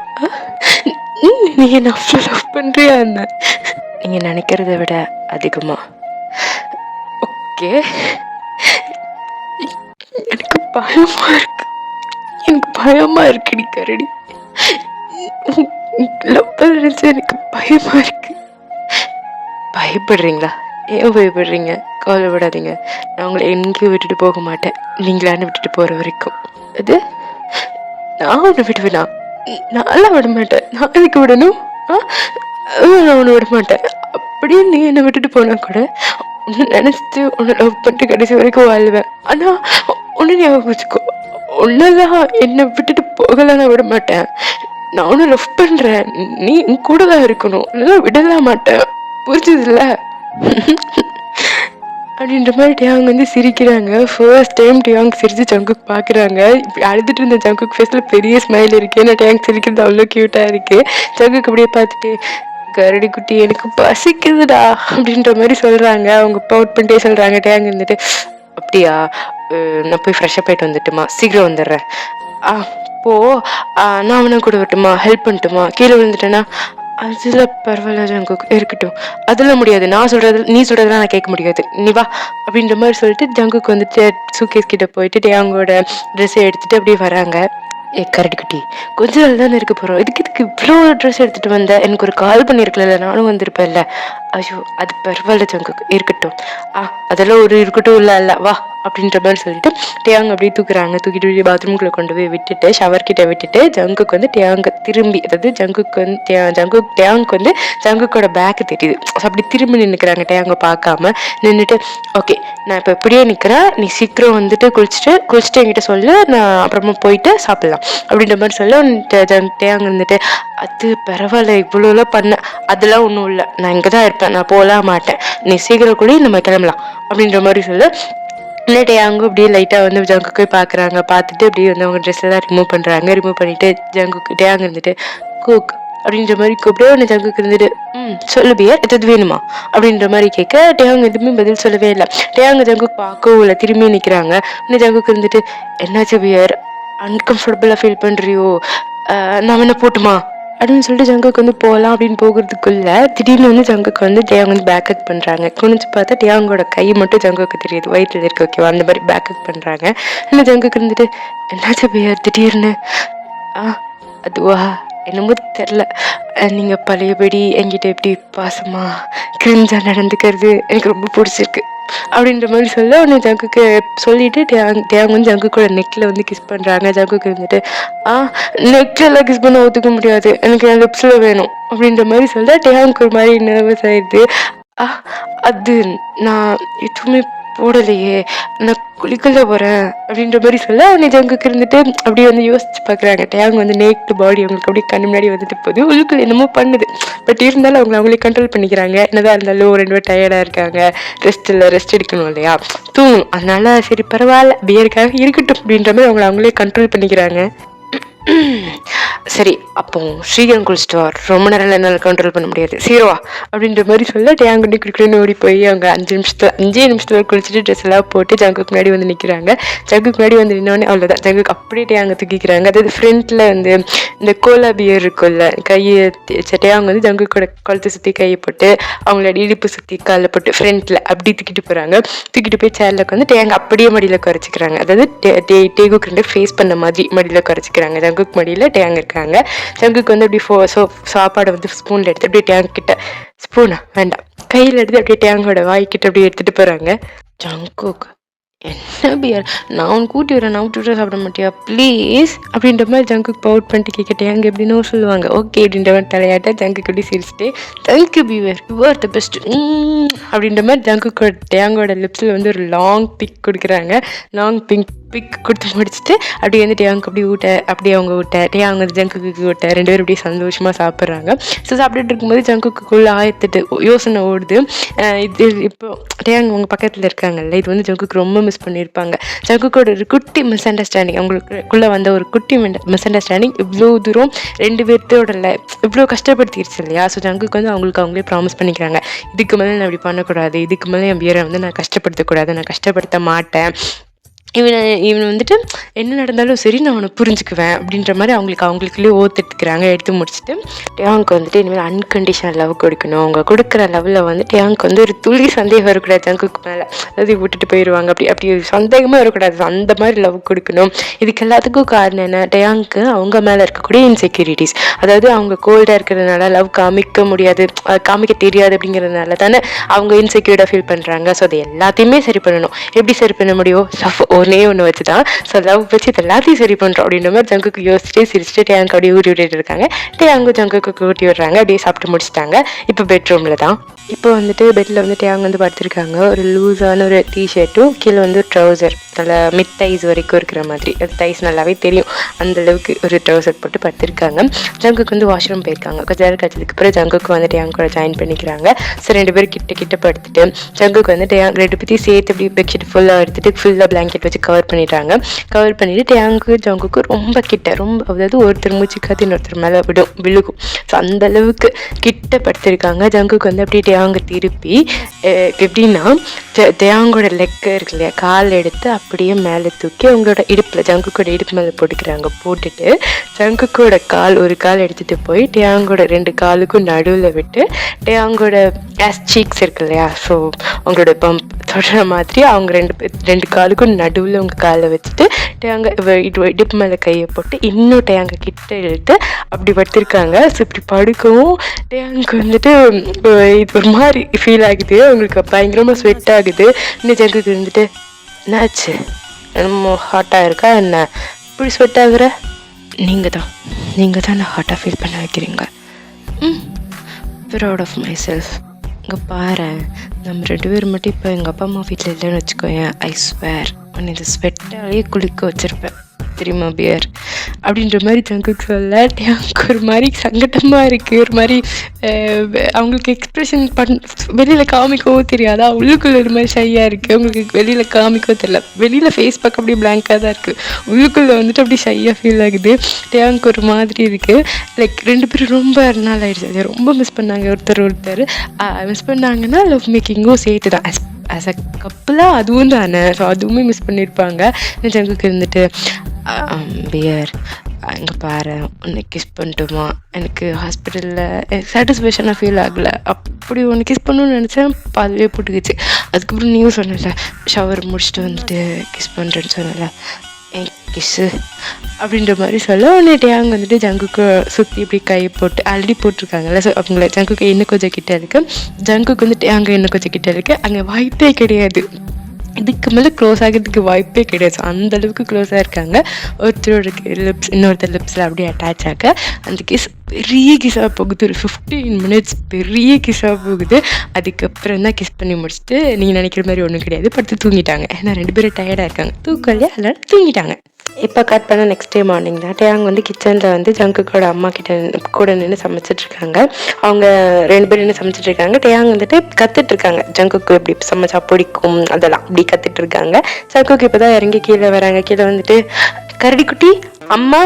நீ என்ன அவ்வளோ லவ் பண்ணுறியா என்ன, நீங்கள் நினைக்கிறத விட அதிகமா. ஓகே, எனக்கு பயமா இருக்கு, எனக்கு பயமா இருக்கு, நீ கரடி லவ் நினைச்சு எனக்கு பயமா இருக்கு. பயப்படுறீங்களா? ஏன் பயப்படுறீங்க? கவலைப்படாதீங்க, நான் உங்களை எங்கேயும் விட்டுட்டு போக மாட்டேன், நீங்களான்னு விட்டுட்டு போகிற வரைக்கும். அது நான் உன்னை விடுவேனா? நான்லாம் விட மாட்டேன். நான் எதுக்கு விடணும்? நான் உன்னை விட மாட்டேன். அப்படியே நீ என்னை விட்டுட்டு போனா கூட உன்னை நினைச்சிட்டு உன்னை லவ் பண்ணிட்டு கடைசி வரைக்கும் வாழ்வேன். ஆனா ஒன்னு ஞாபகம் வச்சுக்கோ, உன்னதான் என்னை விட்டுட்டு போகலாம் விட மாட்டேன். நான் ஒன்னு லவ் பண்றேன், நீ உன் கூட தான் இருக்கணும், இல்லைன்னா விடலாம் மாட்டேன். புரிஞ்சதில்ல அப்படின்ற மாதிரி டேயாங் சிரிக்கிறாங்க. ஃபர்ஸ்ட் டைம் டேயாங் சிரிச்சு ஜங்குக் பார்க்குறாங்க. இப்படி அழுதுட்டு இருந்த ஜங்குக் ஃபேஸில் பெரிய ஸ்மைல் இருக்குது. ஏன்னா டேயாங் சிரிக்கிறது அவ்வளோ க்யூட்டாக இருக்குது. ஜங்குக் அப்படியே பார்த்துட்டு கரடி குட்டி எனக்கு பசிக்குதுடா அப்படின்ற மாதிரி சொல்கிறாங்க. அவங்க பவுட் பண்ணிட்டே சொல்கிறாங்க. டேயாங் இருந்துட்டு அப்படியா, நான் போய் ஃப்ரெஷ்ஷப் ஆகிட்டு வந்துட்டுமா, சீக்கிரம் வந்துடுறேன். போ, நான் அவனை கூட வரட்டுமா, ஹெல்ப் பண்ணட்டுமா, கீழே விழுந்துட்டேன்னா? அதில் பரவாயில்ல ஜங்குக், இருக்கட்டும், அதெல்லாம் முடியாது, நான் சொல்கிறது நீ சொல்கிறதெல்லாம் நான் கேட்க முடியாது, நீ வா அப்படின்ற மாதிரி சொல்லிட்டு ஜங்குக் சூக்கேஸ் கிட்ட போயிட்டு டேயாங்கோட ட்ரெஸ்ஸை எடுத்துகிட்டு அப்படியே வராங்க. கரடி குட்டி, கொஞ்ச நாள் தானே இருக்க போகிறோம், இதுக்கு இவ்வளோ ட்ரெஸ் எடுத்துகிட்டு வந்த, எனக்கு ஒரு கால் பண்ணியிருக்கல, நானும் வந்திருப்பேன்ல. ஐயோ அது பரவாயில்ல ஜங்குக், இருக்கட்டும், அதெல்லாம் ஒரு இருக்கட்டும், இல்லை வா அப்படின்ற மாதிரி சொல்லிட்டு டேயாங் அப்படியே தூக்கிட்டு பாத்ரூம்குள்ளே கொண்டு போய் விட்டுட்டு ஷவர் கிட்ட விட்டுட்டு ஜங்குக்கு டேயாங்க திரும்பி, அதாவது டேயாங்க்கு ஜங்குக்கோட பேக்கு தெரியுது, அப்படி திரும்பி நின்றுக்கிறாங்க. டேயாங்க பார்க்காம நின்றுட்டு, ஓகே நான் இப்போ இப்படியே நிற்கிறேன், நீ சீக்கிரம் குளிச்சுட்டு என்கிட்ட சொல்லு, நான் அப்புறமா போயிட்டு சாப்பிட்லாம் அப்படின்ற மாதிரி சொல்ல டேயாங்க அது பரவாயில்ல, இவ்வளோலாம் பண்ண, அதெல்லாம் ஒன்றும் இல்லை, நான் இங்கே தான் இருப்பேன், நான் போகலாம் மாட்டேன், நீ சீக்கிரம் கூட நம்ம கிளம்பலாம் அப்படின்ற மாதிரி சொல்ல. டேயாங்கும் அப்படியே லைட்டாக ஜங்குக்கு பார்க்குறாங்க. பார்த்துட்டு அப்படியே அவங்க ட்ரெஸ் எல்லாம் ரிமூவ் பண்ணிட்டு ஜங்குக்கு டேயாங் குக் அப்படின்ற மாதிரி கூப்பிட்டு ஜங்குக்கு சொல்லு பியர், எதாவது வேணுமா அப்படின்ற மாதிரி கேட்க டேயாங் எதுவுமே பதில் சொல்லவே இல்லை. டேயாங் ஜங்குக்கு பார்க்கவும் இல்லை, திரும்பி நிற்கிறாங்க. ஜங்குக்கு என்னாச்சு பியர் அன்கம்ஃபர்டபுளாக ஃபீல் பண்ணுறியோ, நான் வேணா போட்டுமா அப்படின்னு சொல்லிட்டு ஜங்குக்கு வந்து போகலாம் அப்படின்னு போகிறதுக்குள்ள திடீர்னு வந்து ஜங்குக்கு வந்து டேயாங் வந்து பேக்கப் பண்ணுறாங்க. குனிஞ்சு பார்த்தா டேயாங்கோட கை மட்டும் ஜங்குக்கு தெரியுது, வயிற்றில் இருக்கு. ஓகேவா, அந்த மாதிரி பேக்கப் பண்ணுறாங்க. இல்லை ஜங்குக்கு இருந்துட்டு என்னாச்சு பியர் திடீர்னு? அதுவா என்னமோ தெரில, நீங்கள் பழையபடி என்கிட்ட எப்படி பாசமா கிரிஞ்சா நடந்துக்கிறது எனக்கு ரொம்ப பிடிச்சிருக்கு அப்படின்ற மாதிரி சொல்ல உடனே ஜங்குக்கு சொல்லிட்டு டேயாங் வந்து ஜங்குக்கோட நெக்கில் வந்து கிஸ் பண்ணுறாங்க. ஜங்குக்கு வந்துட்டு நெக்கில் கிஸ் பண்ண ஒத்துக்க முடியாது, எனக்கு என் லிப்ஸில் வேணும் அப்படின்ற மாதிரி சொல்ல டேயாங்க்கு ஒரு மாதிரி நர்வஸ் ஆயிடுது. அது நான் எதுவுமே போடலையே, நான் குளிக்கல போகிறேன் அப்படின்ற மாதிரி சொல்ல அவனை ஜங்குக்கு இருந்துட்டு அப்படியே வந்து யோசிச்சு பார்க்குறாங்க. டேயாங் வந்து நேக்டு பாடி அவங்களுக்கு அப்படியே கண்ணு முன்னாடி வந்துட்டு போகுது, உள்ளுக்குள்ள என்னமோ பண்ணுது. பட் இருந்தாலும் அவங்களே கண்ட்ரோல் பண்ணிக்கிறாங்க. என்னதான் இருந்தாலும் 2 பேர் டயர்டாக இருக்காங்க, ரெஸ்ட் எடுக்கணும் இல்லையா, தூங்கணும். அதனால சரி பரவாயில்ல பியருக்காக இருக்கட்டும் அப்படின்ற மாதிரி அவங்களே கண்ட்ரோல் பண்ணிக்கிறாங்க. சரி அப்போ ஸ்ரீகன் குளிச்சுட்டு வா, ரொம்ப நேரம் என்னால் கண்ட்ரோல் பண்ண முடியாது, சீரோவா அப்படின்ற மாதிரி சொல்ல டேயாங் குட்டி குடிக்கணும்னு ஓடி போய் அவங்க 5 நிமிஷத்துல குளிச்சுட்டு ட்ரெஸ் எல்லாம் போட்டு ஜங்குக்கு முன்னாடி வந்து நிற்கிறாங்க. ஜங்குக்கு முன்னாடி வந்து நின்னோடனே அவ்வளோதான், ஜங்குக்கு அப்படியே டேயாங்க தூக்கிக்கிறாங்க. அதாவது ஃப்ரண்ட்ல வந்து இந்த கோலா பியர் இருக்குல்ல, கையை டேயாங் வந்து ஜங்குக்கோட கழுத்தை சுற்றி கையை போட்டு அவங்களோட இடுப்பு சுற்றி காலில் போட்டு ஃப்ரண்ட்ல அப்படி தூக்கிட்டு போகிறாங்க. தூக்கிட்டு போய் சேர்ல வந்து டேயாங் அப்படியே மடியில் குறைச்சிக்கிறாங்க. அதாவது டேகுக்கு 2 ஃபேஸ் பண்ண மாதிரி மடியில் குறைச்சிக்கிறாங்க. ஜங்குக்கு மடியில் டேயாங் இருக்காங்க. ஜங்குக்கு வந்து அப்படி சாப்பாடை வந்து ஸ்பூனில் எடுத்து அப்படியே டேயாங் கிட்ட, ஸ்பூனா வேண்டாம், கையில் எடுத்து அப்படியே டேயாங்கோட வாய்க்கிட்ட அப்படியே எடுத்துகிட்டு போகிறாங்க. ஜங்குக்கு என்ன பியர், நான் உன் கூட்டி வரேன், நான் விட்டு சாப்பிட மாட்டியா ப்ளீஸ் அப்படின்ற மாதிரி ஜங்குக்கு பவுட் பண்ணிட்டு கேட்கட்டே அங்கே எப்படின்னு சொல்லுவாங்க. ஓகே அப்படின்ற மாதிரி தலையாட்ட ஜங்குக்கு எப்படி சிரிச்சுட்டு thank you bear you are the best அப்படின்ற மாதிரி ஜங்குக்கு டேயாங்கோட லிப்ஸில் வந்து ஒரு லாங் பிக் கொடுக்குறாங்க. லாங் பிக் கொடுத்து முடிச்சுட்டு அப்படியே வந்து டேயாங்க்கு அப்படி அப்படியே அவங்க டேயாங் வந்து ஜங்குக்கு ஊட்ட 2 பேரும் அப்படியே சந்தோஷமாக சாப்பிட்றாங்க. ஸோ சாப்பிட்டுட்டு இருக்கும்போது ஜங்குக்குள்ள 1008 யோசனை ஓடுது. இது இப்போ டேயாங் அவங்க பக்கத்தில் இருக்காங்கல்ல, இது வந்து ஜங்குக்கு ரொம்ப மிஸ் பண்ணியிருப்பாங்க. ஜங்குக்கோட ஒரு குட்டி மிஸ் அண்டர்ஸ்டாண்டிங், அவங்களுக்குள்ளே வந்த ஒரு குட்டி மிஸ் அண்டர்ஸ்டாண்டிங் இவ்வளோ தூரம் 2 பேர்த்தோட இவ்வளோ கஷ்டப்படுத்திடுச்சு இல்லையா. ஸோ ஜங்குக்கு வந்து அவங்களே ப்ராமிஸ் பண்ணிக்கிறாங்க, இதுக்கு மேலே நான் இப்படி பண்ணக்கூடாது, இதுக்கு மேலே என் பியரை வந்து நான் கஷ்டப்படுத்தக்கூடாது, நான் கஷ்டப்படுத்த மாட்டேன், இவன் வந்துட்டு என்ன நடந்தாலும் சரி நான் அவனை புரிஞ்சுக்குவேன் அப்படின்ற மாதிரி அவங்களுக்குள்ளேயே ஓத்துட்டுக்கிறாங்க. எடுத்து முடிச்சுட்டு டேயாங்க்கு வந்துட்டு இனிமேல் அன்கண்டிஷனல் லவ் கொடுக்கணும். அவங்க கொடுக்குற லவ்வில் வந்து டேயாங்க்கு வந்து ஒரு துளி சந்தேகம் வரக்கூடாது ஜங்குக்கு மேலே, அதாவது விட்டுட்டு போயிடுவாங்க அப்படி சந்தேகமாக வரக்கூடாது, அந்த மாதிரி லவ் கொடுக்கணும். இதுக்கு எல்லாத்துக்கும் காரணம் என்ன, டேயாங்க்கு அவங்க மேலே இருக்கக்கூடிய இன்செக்யூரிட்டிஸ், அதாவது அவங்க கோல்டாக இருக்கிறதுனால லவ் காமிக்க முடியாது, காமிக்க தெரியாது அப்படிங்கிறதுனால தானே அவங்க இன்செக்யூர்டாக ஃபீல் பண்ணுறாங்க. ஸோ அது எல்லாத்தையுமே சரி பண்ணணும். எப்படி சரி பண்ண முடியும், ஒன்று வச்சு தான். ஸோ லவ் வச்சு இது எல்லாத்தையும் சரி பண்ணுறோம் அப்படின்ற மாதிரி ஜங்குக்கு யோசிச்சுட்டு சிரிச்சுட்டு டேயாங்க்கு அப்படியே ஊட்டி விட்டுட்டு இருக்காங்க. டேயாங்கு ஜங்குக்கு ஊட்டி விடுறாங்க. அப்படியே சாப்பிட்டு முடிச்சுட்டாங்க. இப்போ பெட்ரூமில் தான். இப்போ வந்துட்டு பெட்டில் வந்து டேயாங் வந்து படுத்திருக்காங்க. ஒரு லூஸான ஒரு டிஷர்ட்டும் கீழே வந்து ட்ரௌசர், நல்லா மிட் தைஸ் வரைக்கும் இருக்கிற மாதிரி, அது தைஸ் நல்லாவே தெரியும் அந்த அளவுக்கு ஒரு ட்ரௌசர் போட்டு படுத்திருக்காங்க. ஜங்குக்கு வந்து வாஷ்ரூம் போயிருக்காங்க. கொஞ்சம் நேரம் கழிச்சதுக்கு அப்புறம் ஜங்குக்கு வந்து டேயாங் கூட ஜாயின் பண்ணிக்கிறாங்க. ஸோ 2 பேரும் கிட்ட படுத்துட்டு ஜங்குக்கு வந்து டேயாங் 2 பேத்தையும் சேர்த்து அப்படி பெட்ஷீட் ஃபுல்லாக எடுத்துட்டு ஃபுல்லாக பிளாங்கெட் வச்சு கவர் பண்ணிடுறாங்க. கவர் பண்ணிட்டு டேயாங்கு ஜங்குக்கு ரொம்ப கிட்ட, அதாவது ஒருத்தர் மூச்சு காத்து இன்னொருத்தர் மேலே விழுகும். ஸோ அந்த அளவுக்கு கிட்ட படுத்திருக்காங்க. ஜங்குக்கு வந்து அப்படியே டேயாங்க திருப்பி எப்படின்னா டேயாங்கோட லெக் இருக்கு இல்லையா, கால் எடுத்து அப்படியே மேலே தூக்கி அவங்களோட இடுப்பில் ஜங்குக்கோட இடுப்பு மேலே போட்டுக்கிறாங்க. போட்டுட்டு ஜங்குக்கோட ஒரு கால் எடுத்துகிட்டு போய் டேயாங்கோட 2 காலுக்கும் நடுவில் விட்டு டேயாங்கோட சீக்ஸ் இருக்கு இல்லையா, ஸோ அவங்களோட பம்ப் தொடர மாதிரி அவங்க 2 காலுக்கும் நடுவில் அவங்க காலை வச்சுட்டு டேயாங்க இடுப்பு மேலே கையை போட்டு இன்னும் டேயாங்க கிட்ட இழுத்து அப்படி படுத்திருக்காங்க. ஸோ இப்படி படுக்கவும் டேயாங்க்கு வந்துட்டு இது ஒரு மாதிரி ஃபீல் ஆகுது, அவங்களுக்கு பயங்கரமாக ஸ்வெட் ஆகுது. இன்னும் ஜங்குக்கு இருந்துட்டு என்னாச்சு, என்னமோ ஹாட்டாக இருக்கா என்ன, இப்படி ஸ்வெட் ஆகுற, நீங்கள் தான் நான் ஹாட்டாக ஃபீல் பண்ண வைக்கிறீங்க, ப்ரௌட் ஆஃப் மை செல்ஃப். இங்கே பாரு, நம்ம 2 பேர் மட்டும் இப்போ எங்கள் அப்பா அம்மா வீட்டில் இல்லைன்னு வச்சுக்கோயேன், ஐ ஸ்வேர் இந்த ஸ்வெட்டாலேயே குளிக்க வச்சுருப்பேன் தெரியுமா பியர் அப்படின்ற மாதிரி ஜங்குக்கு சொல்ல டேயாங்க்கு ஒரு மாதிரி சங்கடமாக இருக்குது. ஒரு மாதிரி அவங்களுக்கு எக்ஸ்ப்ரெஷன் வெளியில் காமிக்கவும் தெரியாதா, உள்ளுக்குள்ளே ஒரு மாதிரி ஷையாக இருக்குது. அவங்களுக்கு வெளியில் காமிக்கவும் தெரியல, வெளியில் ஃபேஸ் பார்க்க அப்படியே பிளாங்காக தான் இருக்குது, உள்ளுக்குள்ளே வந்துட்டு அப்படியே ஷையாக ஃபீல் ஆகுது. டேயாங்க்கு ஒரு மாதிரி இருக்குது. 2 பேரும் ரொம்ப நாள் ஆகிடுச்சு, அதை ரொம்ப மிஸ் பண்ணாங்க. ஒருத்தர் மிஸ் பண்ணாங்கன்னா லவ் மேக்கிங்கும் சேர்த்து தான். ஆஸ் அ கப்புலாக அதுவும் தானே. ஸோ அதுவுமே மிஸ் பண்ணியிருப்பாங்க. ஜங்குக்கு இருந்துட்டு பியர் அங்கே பாரு உன்னை கிஸ் பண்ணட்டுமா, எனக்கு ஹாஸ்பிட்டலில் சாட்டிஸ்ஃபேக்ஷனாக ஃபீல் ஆகலை, அப்படி ஒன்று கிஸ் பண்ணணும்னு நினச்சேன், அதுவே போட்டுக்கிச்சு. அதுக்கப்புறம் நீயும் சொன்னல ஷவர் முடிச்சுட்டு வந்துட்டு கிஸ் பண்ணுறேன்னு சொன்னல, என் கிஸ்ஸு அப்படின்ற மாதிரி சொல்ல உடனே டேயாங் வந்துட்டு ஜங்குக்கு சுற்றி இப்படி கை போட்டு ஆல்ரெடி போட்டிருக்காங்கல்ல. ஸோ அவங்கள ஜங்குக்கு இன்னும் கொஞ்சம் கிட்ட இருக்குது, ஜங்குக்கு வந்துட்டு அங்கே இன்னும் கொஞ்சம் கிட்ட இருக்குது. அங்கே வாய்ப்பே கிடையாது, இதுக்கு மேலே க்ளோஸ் ஆகிறதுக்கு வாய்ப்பே கிடையாது. அந்தளவுக்கு க்ளோஸாக இருக்காங்க. ஒருத்தரோட லிப்ஸ் இன்னொருத்தர் லிப்ஸில் அப்படியே அட்டாச் ஆக அந்த கிஸ் பெரிய கிஸ்ஸாக போகுது. ஒரு 15 minutes பெரிய கிஸ்ஸாக போகுது. அதுக்கப்புறம் தான் கிஸ் பண்ணி முடிச்சுட்டு நீங்கள் நினைக்கிற மாதிரி ஒன்றும் கிடையாது, படுத்து தூங்கிட்டாங்க. ஏன்னா 2 பேரும் டயர்டாக இருக்காங்க, தூக்கம் அதனால தூங்கிட்டாங்க. இப்போ கட் பண்ண நெக்ஸ்ட் டே மார்னிங் தான் டேயாங் வந்து கிச்சனில் வந்து ஜங்குக்கோட அம்மா கிட்ட கூட நின்று சமைச்சிட்ருக்காங்க. அவங்க 2 பேரும் நின்று சமைச்சிட்ருக்காங்க. டேயாங் வந்துட்டு கற்றுட்ருக்காங்க ஜங்குக்கு எப்படி சமைச்சா பிடிக்கும் அதெல்லாம் அப்படி கற்றுட்ருக்காங்க. ஜங்குக்கு இப்போ தான் இறங்கி கீழே வராங்க. கீழே வந்துட்டு கரடி குட்டி அம்மா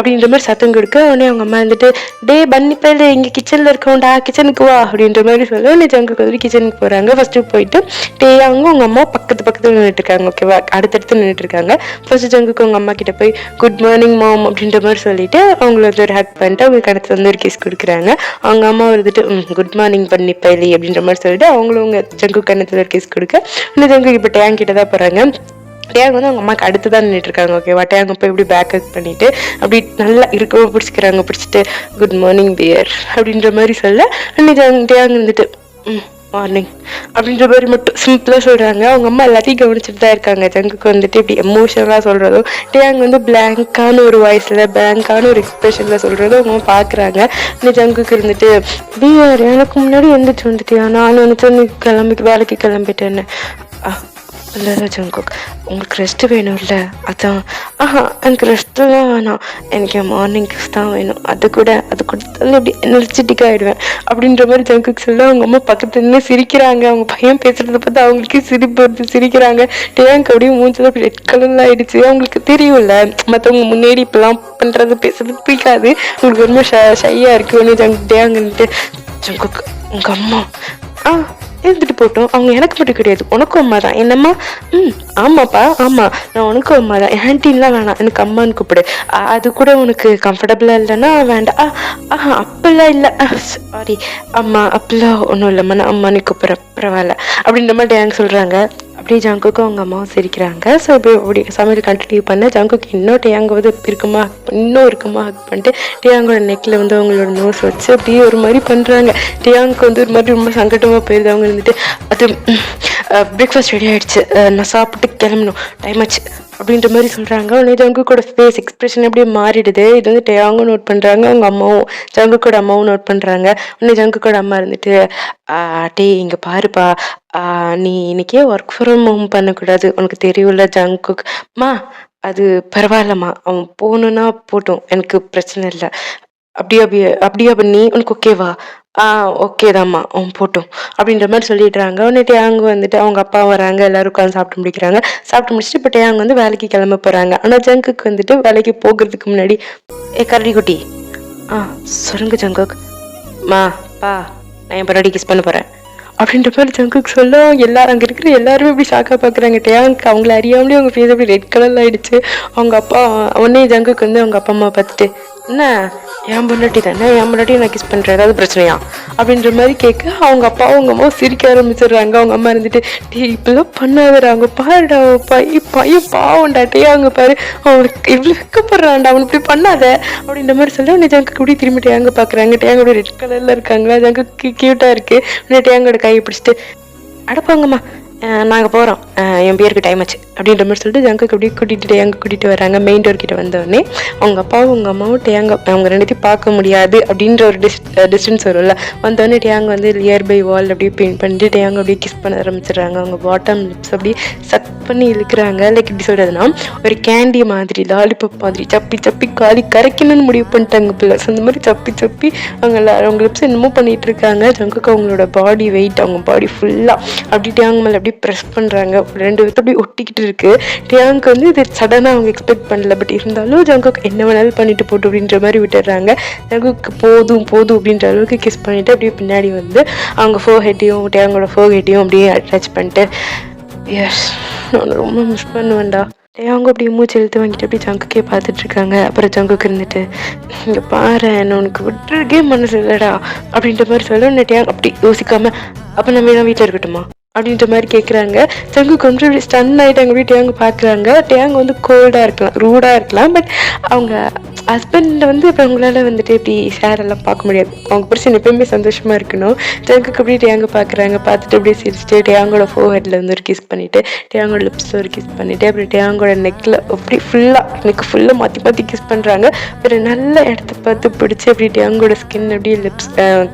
அப்படின்ற மாதிரி சத்தம் கொடுக்க உடனே அவங்க அம்மா வந்துட்டு டே பன்னி பையில இங்கே கிச்சனில் இருக்கோண்டா, கிச்சனுக்கு வா அப்படின்ற மாதிரி சொல்ல உடனே ஜங்குக்கு வந்து கிச்சனுக்கு போகிறாங்க. ஃபஸ்ட்டு போயிட்டு டேயாங்க அவங்க அம்மா பக்கத்தில் நின்றுட்டு இருக்காங்க. ஓகேவா, அடுத்தடுத்து நின்றுட்டு இருக்காங்க. ஃபர்ஸ்ட் ஜங்குக்கு அவங்க அம்மா கிட்ட போய் குட் மார்னிங் மாம் அப்படின்ற மாதிரி சொல்லிட்டு அவங்கள வந்து ஒரு ஹக் பண்ணிட்டு அவங்களுக்கு அடுத்து வந்து ஒரு கிஸ் கொடுக்குறாங்க. அவங்க அம்மா வந்துட்டு குட் மார்னிங் பன்னி பைலி அப்படின்ற மாதிரி சொல்லிட்டு அவங்களும் அவங்க ஜங்கு கண்ணத்தில் ஒரு கிஸ் கொடுக்க இன்னும் ஜங்கு இப்போ டேயாங் கிட்ட தான் போகிறாங்க. டேயாங் வந்து அவங்க அம்மாவுக்கு அடுத்து தான் நின்றுட்டு இருக்காங்க. ஓகேவா, டேயாங் போய் இப்படி பேக் ஹக் பண்ணிட்டு அப்படி நல்லா இருக்கவும் பிடிச்சிக்கிறாங்க. பிடிச்சிட்டு குட் மார்னிங் பியர் அப்படின்ற மாதிரி சொல்ல டேயாங் வந்துட்டு மார்னிங் அப்படின்ற மாதிரி மட்டும் சிம்பிளாக சொல்கிறாங்க. அவங்க அம்மா எல்லாத்தையும் கவனிச்சுட்டு தான் இருக்காங்க. ஜங்குக்கு வந்துட்டு இப்படி எமோஷனலாக சொல்கிறதும் டேயாங் வந்து பிளாங்கான ஒரு வாய்ஸில் பிளாங்கான ஒரு எக்ஸ்பிரஷனில் சொல்கிறதும் அவங்க அம்மா பார்க்குறாங்க. இன்னும் ஜங்குக்கு இருந்துட்டு பியர் எனக்கு முன்னாடி எந்திரிச்சு வந்துட்டியா, நான் வந்துட்டு வேலைக்கு கிளம்பிட்டேன்னு. இல்லை ஜங்குக், உங்களுக்கு ரெஸ்ட்டு வேணும்ல, அதான் எனக்கு ரெஸ்ட்டுலாம் வேணாம், எனக்கு மார்னிங் கிஸ் தான் வேணும், அது கூட இப்படி எனர்ஜெட்டிக் ஆகிடுவேன் அப்படின்ற மாதிரி ஜங்குக்கு சொல்ல அவங்க அம்மா பக்கத்துல நின்று சிரிக்கிறாங்க. அவங்க பையன் பேசுகிறத பார்த்து அவங்களுக்கு சிரிப்பு வருது, சிரிக்கிறாங்க. டேயாங்க் அப்படியே மூஞ்சில் அப்படி ரெட் கலரில் ஆகிடுச்சு. அவங்களுக்கு தெரியும்ல மற்றவங்க முன்னாடி இப்பெல்லாம் பண்ணுறது பேசுறது பிடிக்காது, உங்களுக்கு ரொம்ப ஷையாக இருக்குது. டேயாங்கிட்டு ஜங்குக் உங்கள் அம்மா இருந்துட்டு போட்டோம், அவங்க எனக்கு மட்டும் கிடையாது உனக்கும் அம்மா தான். என்னம்மா? ஆமாப்பா ஆமாம், நான் உனக்கும் அம்மா தான், ஆன்டின்லாம் வேணாம், எனக்கு அம்மான்னு கூப்பிடு, அது கூட உனக்கு கம்ஃபர்டபுளாக இல்லைன்னா வேண்டாம். அப்பெல்லாம் இல்லை, சாரி அம்மா அப்பெல்லாம் ஒன்றும் இல்லைம்மா, நான் அம்மானு கூப்பிட்றேன், பரவாயில்ல அப்படின்ற மாதிரி டேயாங் சொல்கிறாங்க. அப்படியே ஜங்குக்கும் அவங்க அம்மாவும் சிரிக்கிறாங்க. ஸோ இப்போ இப்படி சமையல் கண்டினியூ பண்ண ஜங்குக்கு இன்னும் டேயாங்க வந்து இருக்குமா ஹக் பண்ணிட்டு டேயாங்கோட நெக்கில் வந்து அவங்களோட நோஸ் வச்சு அப்படியே ஒரு மாதிரி பண்ணுறாங்க. டேயாங்க்கு வந்து ஒரு மாதிரி ரொம்ப சங்கட்டமாக போயிடுது. அவங்க இருந்துட்டு அது பிரேக்ஃபாஸ்ட் ரெடி ஆகிடுச்சு, நான் சாப்பிட்டு கிளம்பணும், டைம் ஆச்சு அப்படின்ற மாதிரி சொல்கிறாங்க. உடனே ஜங்குக்கோட ஃபேஸ் எக்ஸ்பிரஷன் அப்படியே மாறிடுது. இது வந்து டேயாங்கும் நோட் பண்ணுறாங்க, அவங்க அம்மாவும் ஜங்குக்கோட அம்மாவும் நோட் பண்ணுறாங்க. உடனே ஜங்குக்கோட அம்மா இருந்துட்டு டே இங்கே பாருப்பா, நீ இன்னைக்கே ஒர்க் ஃப்ரம் ஹோம் பண்ணக்கூடாது, உனக்கு தெரியும்ல ஜங்குக். அது பரவாயில்லம்மா, அவன் போகணுன்னா போட்டும், எனக்கு பிரச்சனை இல்லை. அப்படியா பண்ணி உனக்கு ஓகேவா? ஓகே தான்மா, அவன் போட்டோம் அப்படின்ற மாதிரி சொல்லிடுறாங்க. உடனே டேயாங் வந்துட்டு அவங்க அப்பா வராங்க, எல்லாரும் உட்காந்து சாப்பிட்டு முடிக்கிறாங்க. சாப்பிட்டு முடிச்சுட்டு இப்போ டேயாங் வந்து வேலைக்கு கிளம்ப போகிறாங்க. ஆனால் ஜங்குக்கு வந்துட்டு வேலைக்கு போகிறதுக்கு முன்னாடி கரடி குட்டி சொல்லுங்க ஜங்குக், பா நான் என் பராடி கிஸ் பண்ண போகிறேன் அப்படின்ற மாதிரி ஜங்குக்கு சொல்ல எல்லாரும் அங்கே இருக்கிற எல்லாருமே இப்படி ஷாக்காக பார்க்குறாங்க. டேயாங்க் அவங்கள அறியாமலே அவங்க ஃபேஸ் அப்படி ரெட் கலரில் ஆகிடுச்சு. அவங்க அப்பா உடனே ஜங்குக்கு வந்து அவங்க அப்பா அம்மா பார்த்துட்டு என்ன என் பொண்டாட்டி தானே, என் பொண்டாட்டி நான் கிஸ் பண்ணுறேன், ஏதாவது பிரச்சனையா அப்படின்ற மாதிரி கேட்க அவங்க அப்பாவும் அவங்க அம்மாவும் சிரிக்க ஆரம்பிச்சிடுறாங்க. அவங்க அம்மா இருந்துட்டு இப்பெல்லாம் பண்ணாதடா, அவங்க பாருடா பையன் பாவண்டா, அவங்க பாரு அவனுக்கு இவ்வளோ வெக்கப்படுறான்டா, அவனுக்கு இப்படி பண்ணாத அப்படின்ற மாதிரி சொல்ல உடனே ஜங்குக்கு இப்படி திரும்பி டேயாங்க பார்க்குறாங்க. டேயாங்கோட ரெட் கலரில் இருக்காங்களா, ஜங்குக்கு க்யூட்டாக இருக்குது. உடனே டேயாங்கோட கையை பிடிச்சிட்டு அடப்பாங்கம்மா நாங்கள் போகிறோம், என் பேருக்கு டைம் ஆச்சு அப்படின்ற மாதிரி சொல்லிட்டு ஜங்குக்கு அப்படியே கூட்டிகிட்டு வராங்க. மெயின் டோர் கிட்ட வந்தோடனே அவங்க அப்பாவும் அவங்க அம்மாவும் டேயாங்க அவங்க ரெண்டுத்தையும் பார்க்க முடியாது அப்படின்ற ஒரு டிஸ்டன்ஸ் வரும்ல, வந்தோடனே டேயாங்க வந்து நியர்பை வால் அப்படியே பெயிண்ட் பண்ணிட்டு டேயாங்க அப்படியே கிஸ் பண்ண ஆரம்பிச்சிடுறாங்க. அவங்க பாட்டம் லிப்ஸ் அப்படியே சக் பண்ணி இழுக்கிறாங்க. லைக் எப்படி சொல்கிறதுனா ஒரு கேண்டி மாதிரி, லாலிபாப் மாதிரி சப்பி காலி கரைக்கணும்னு முடிவு பண்ணிட்டாங்க பிள்ளை. அந்த மாதிரி சப்பி அவங்க லிப்ஸ் என்னமோ பண்ணிட்டு இருக்காங்க. ஜங்குக்கு அவங்களோட பாடி வெயிட், அவங்க பாடி ஃபுல்லாக அப்படி டேயாங்க மேலே அப்படி அப்படியே ப்ரெஸ் பண்ணுறாங்க. 2 பேர்த்து அப்படியே ஒட்டிக்கிட்டு இருக்கு. டேங்க்கு வந்து இது சடனாக அவங்க எக்ஸ்பெக்ட் பண்ணல. பட் இருந்தாலும் ஜங்குக் என்ன வேணாலும் பண்ணிட்டு போட்டு அப்படின்ற மாதிரி விட்டுடுறாங்க. ஜங்குக்கு போதும் போதும் அப்படின்ற அளவுக்கு கிஸ் பண்ணிவிட்டு அப்படியே பின்னாடி வந்து அவங்க ஃபோர்ஹெட்டையும் டேங்கோட ஃபோர்ஹெட்டையும் அப்படியே அட்டாச் பண்ணிட்டு எஸ் நான் ரொம்ப மிஸ் பண்ணுவேன்டா. அவங்க அப்படியே மூச்சு இழுத்து வாங்கிட்டு அப்படியே ஜங்குக்கே பார்த்துட்டு இருக்காங்க. அப்புறம் ஜங்குக்கு இருந்துட்டு இங்கே பாரு என்ன உனக்கு விட்டுருக்கே மனசு இல்லைடா அப்படின்ற மாதிரி சொல்ல டேங் அப்படி யோசிக்காம அப்போ நம்ம எல்லாம் வீட்டில் இருக்கட்டுமா அப்படின்ற மாதிரி கேட்குறாங்க. ஜங்கு கொஞ்சம் இப்படி ஸ்டன் ஆகிட்டாங்க. அப்படியே டேங்கு பார்க்குறாங்க. டேங்கு வந்து கோல்டாக இருக்கலாம், ரூடாக இருக்கலாம். பட் அவங்க ஹஸ்பண்டை வந்து இப்போ அவங்களால வந்துட்டு இப்படி ஷேர் எல்லாம் பார்க்க முடியாது. அவங்க புருஷன் எப்பயுமே சந்தோஷமாக இருக்கணும். ஜங்குக்கு அப்படியே டேங்கு பார்க்குறாங்க. பார்த்துட்டு அப்படியே சிரிச்சுட்டு டேங்கோட ஃபோர்ஹெட்டில் வந்து ஒரு கிஸ் பண்ணிவிட்டு டேங்கோட லிப்ஸில் ஒரு கிஸ் பண்ணிவிட்டு அப்புறம் டேங்கோட நெக்கில் அப்படி நெக்கு ஃபுல்லாக மாற்றி மாற்றி கிஸ் பண்ணுறாங்க. அப்புறம் நல்ல இடத்த பார்த்து பிடிச்சி அப்படி டேங்கோட ஸ்கின் அப்படியே லிப்ஸ்